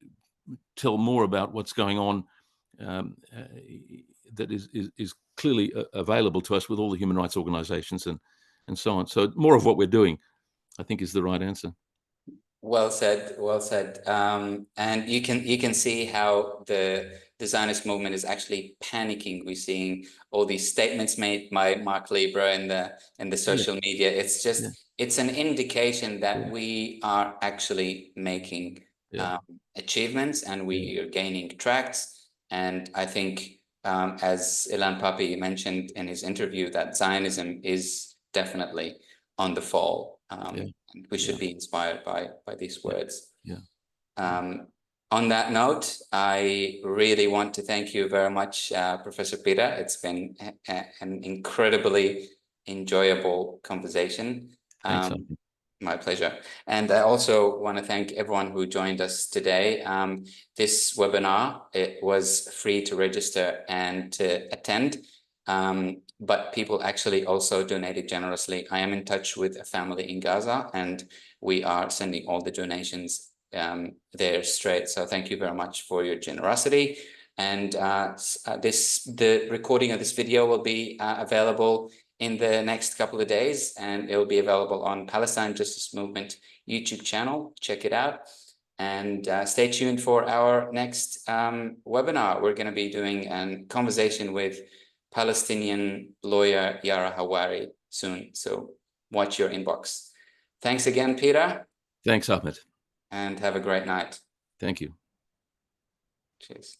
tell more about what's going on that is clearly available to us with all the human rights organizations and so on. So more of what we're doing, I think, is the right answer. Well said, well said. And you can see how the Zionist movement is actually panicking. We're seeing all these statements made by Mark Lieber in the social media. It's just it's an indication that we are actually making achievements and we are gaining tracts. And I think, as Ilan Papi mentioned in his interview, that Zionism is definitely on the fall. We should be inspired by these words. On that note, I really want to thank you very much, Professor Peter. It's been an incredibly enjoyable conversation. Thanks, my pleasure. And I also want to thank everyone who joined us today. This webinar, it was free to register and to attend. But people actually also donated generously. I am in touch with a family in Gaza and we are sending all the donations there straight. So thank you very much for your generosity. And the recording of this video will be available in the next couple of days, and it will be available on Palestine Justice Movement YouTube channel. Check it out. And stay tuned for our next webinar. We're going to be doing a conversation with Palestinian lawyer Yara Hawari soon. So watch your inbox. Thanks again, Peter. Thanks, Ahmed. And have a great night. Thank you. Cheers.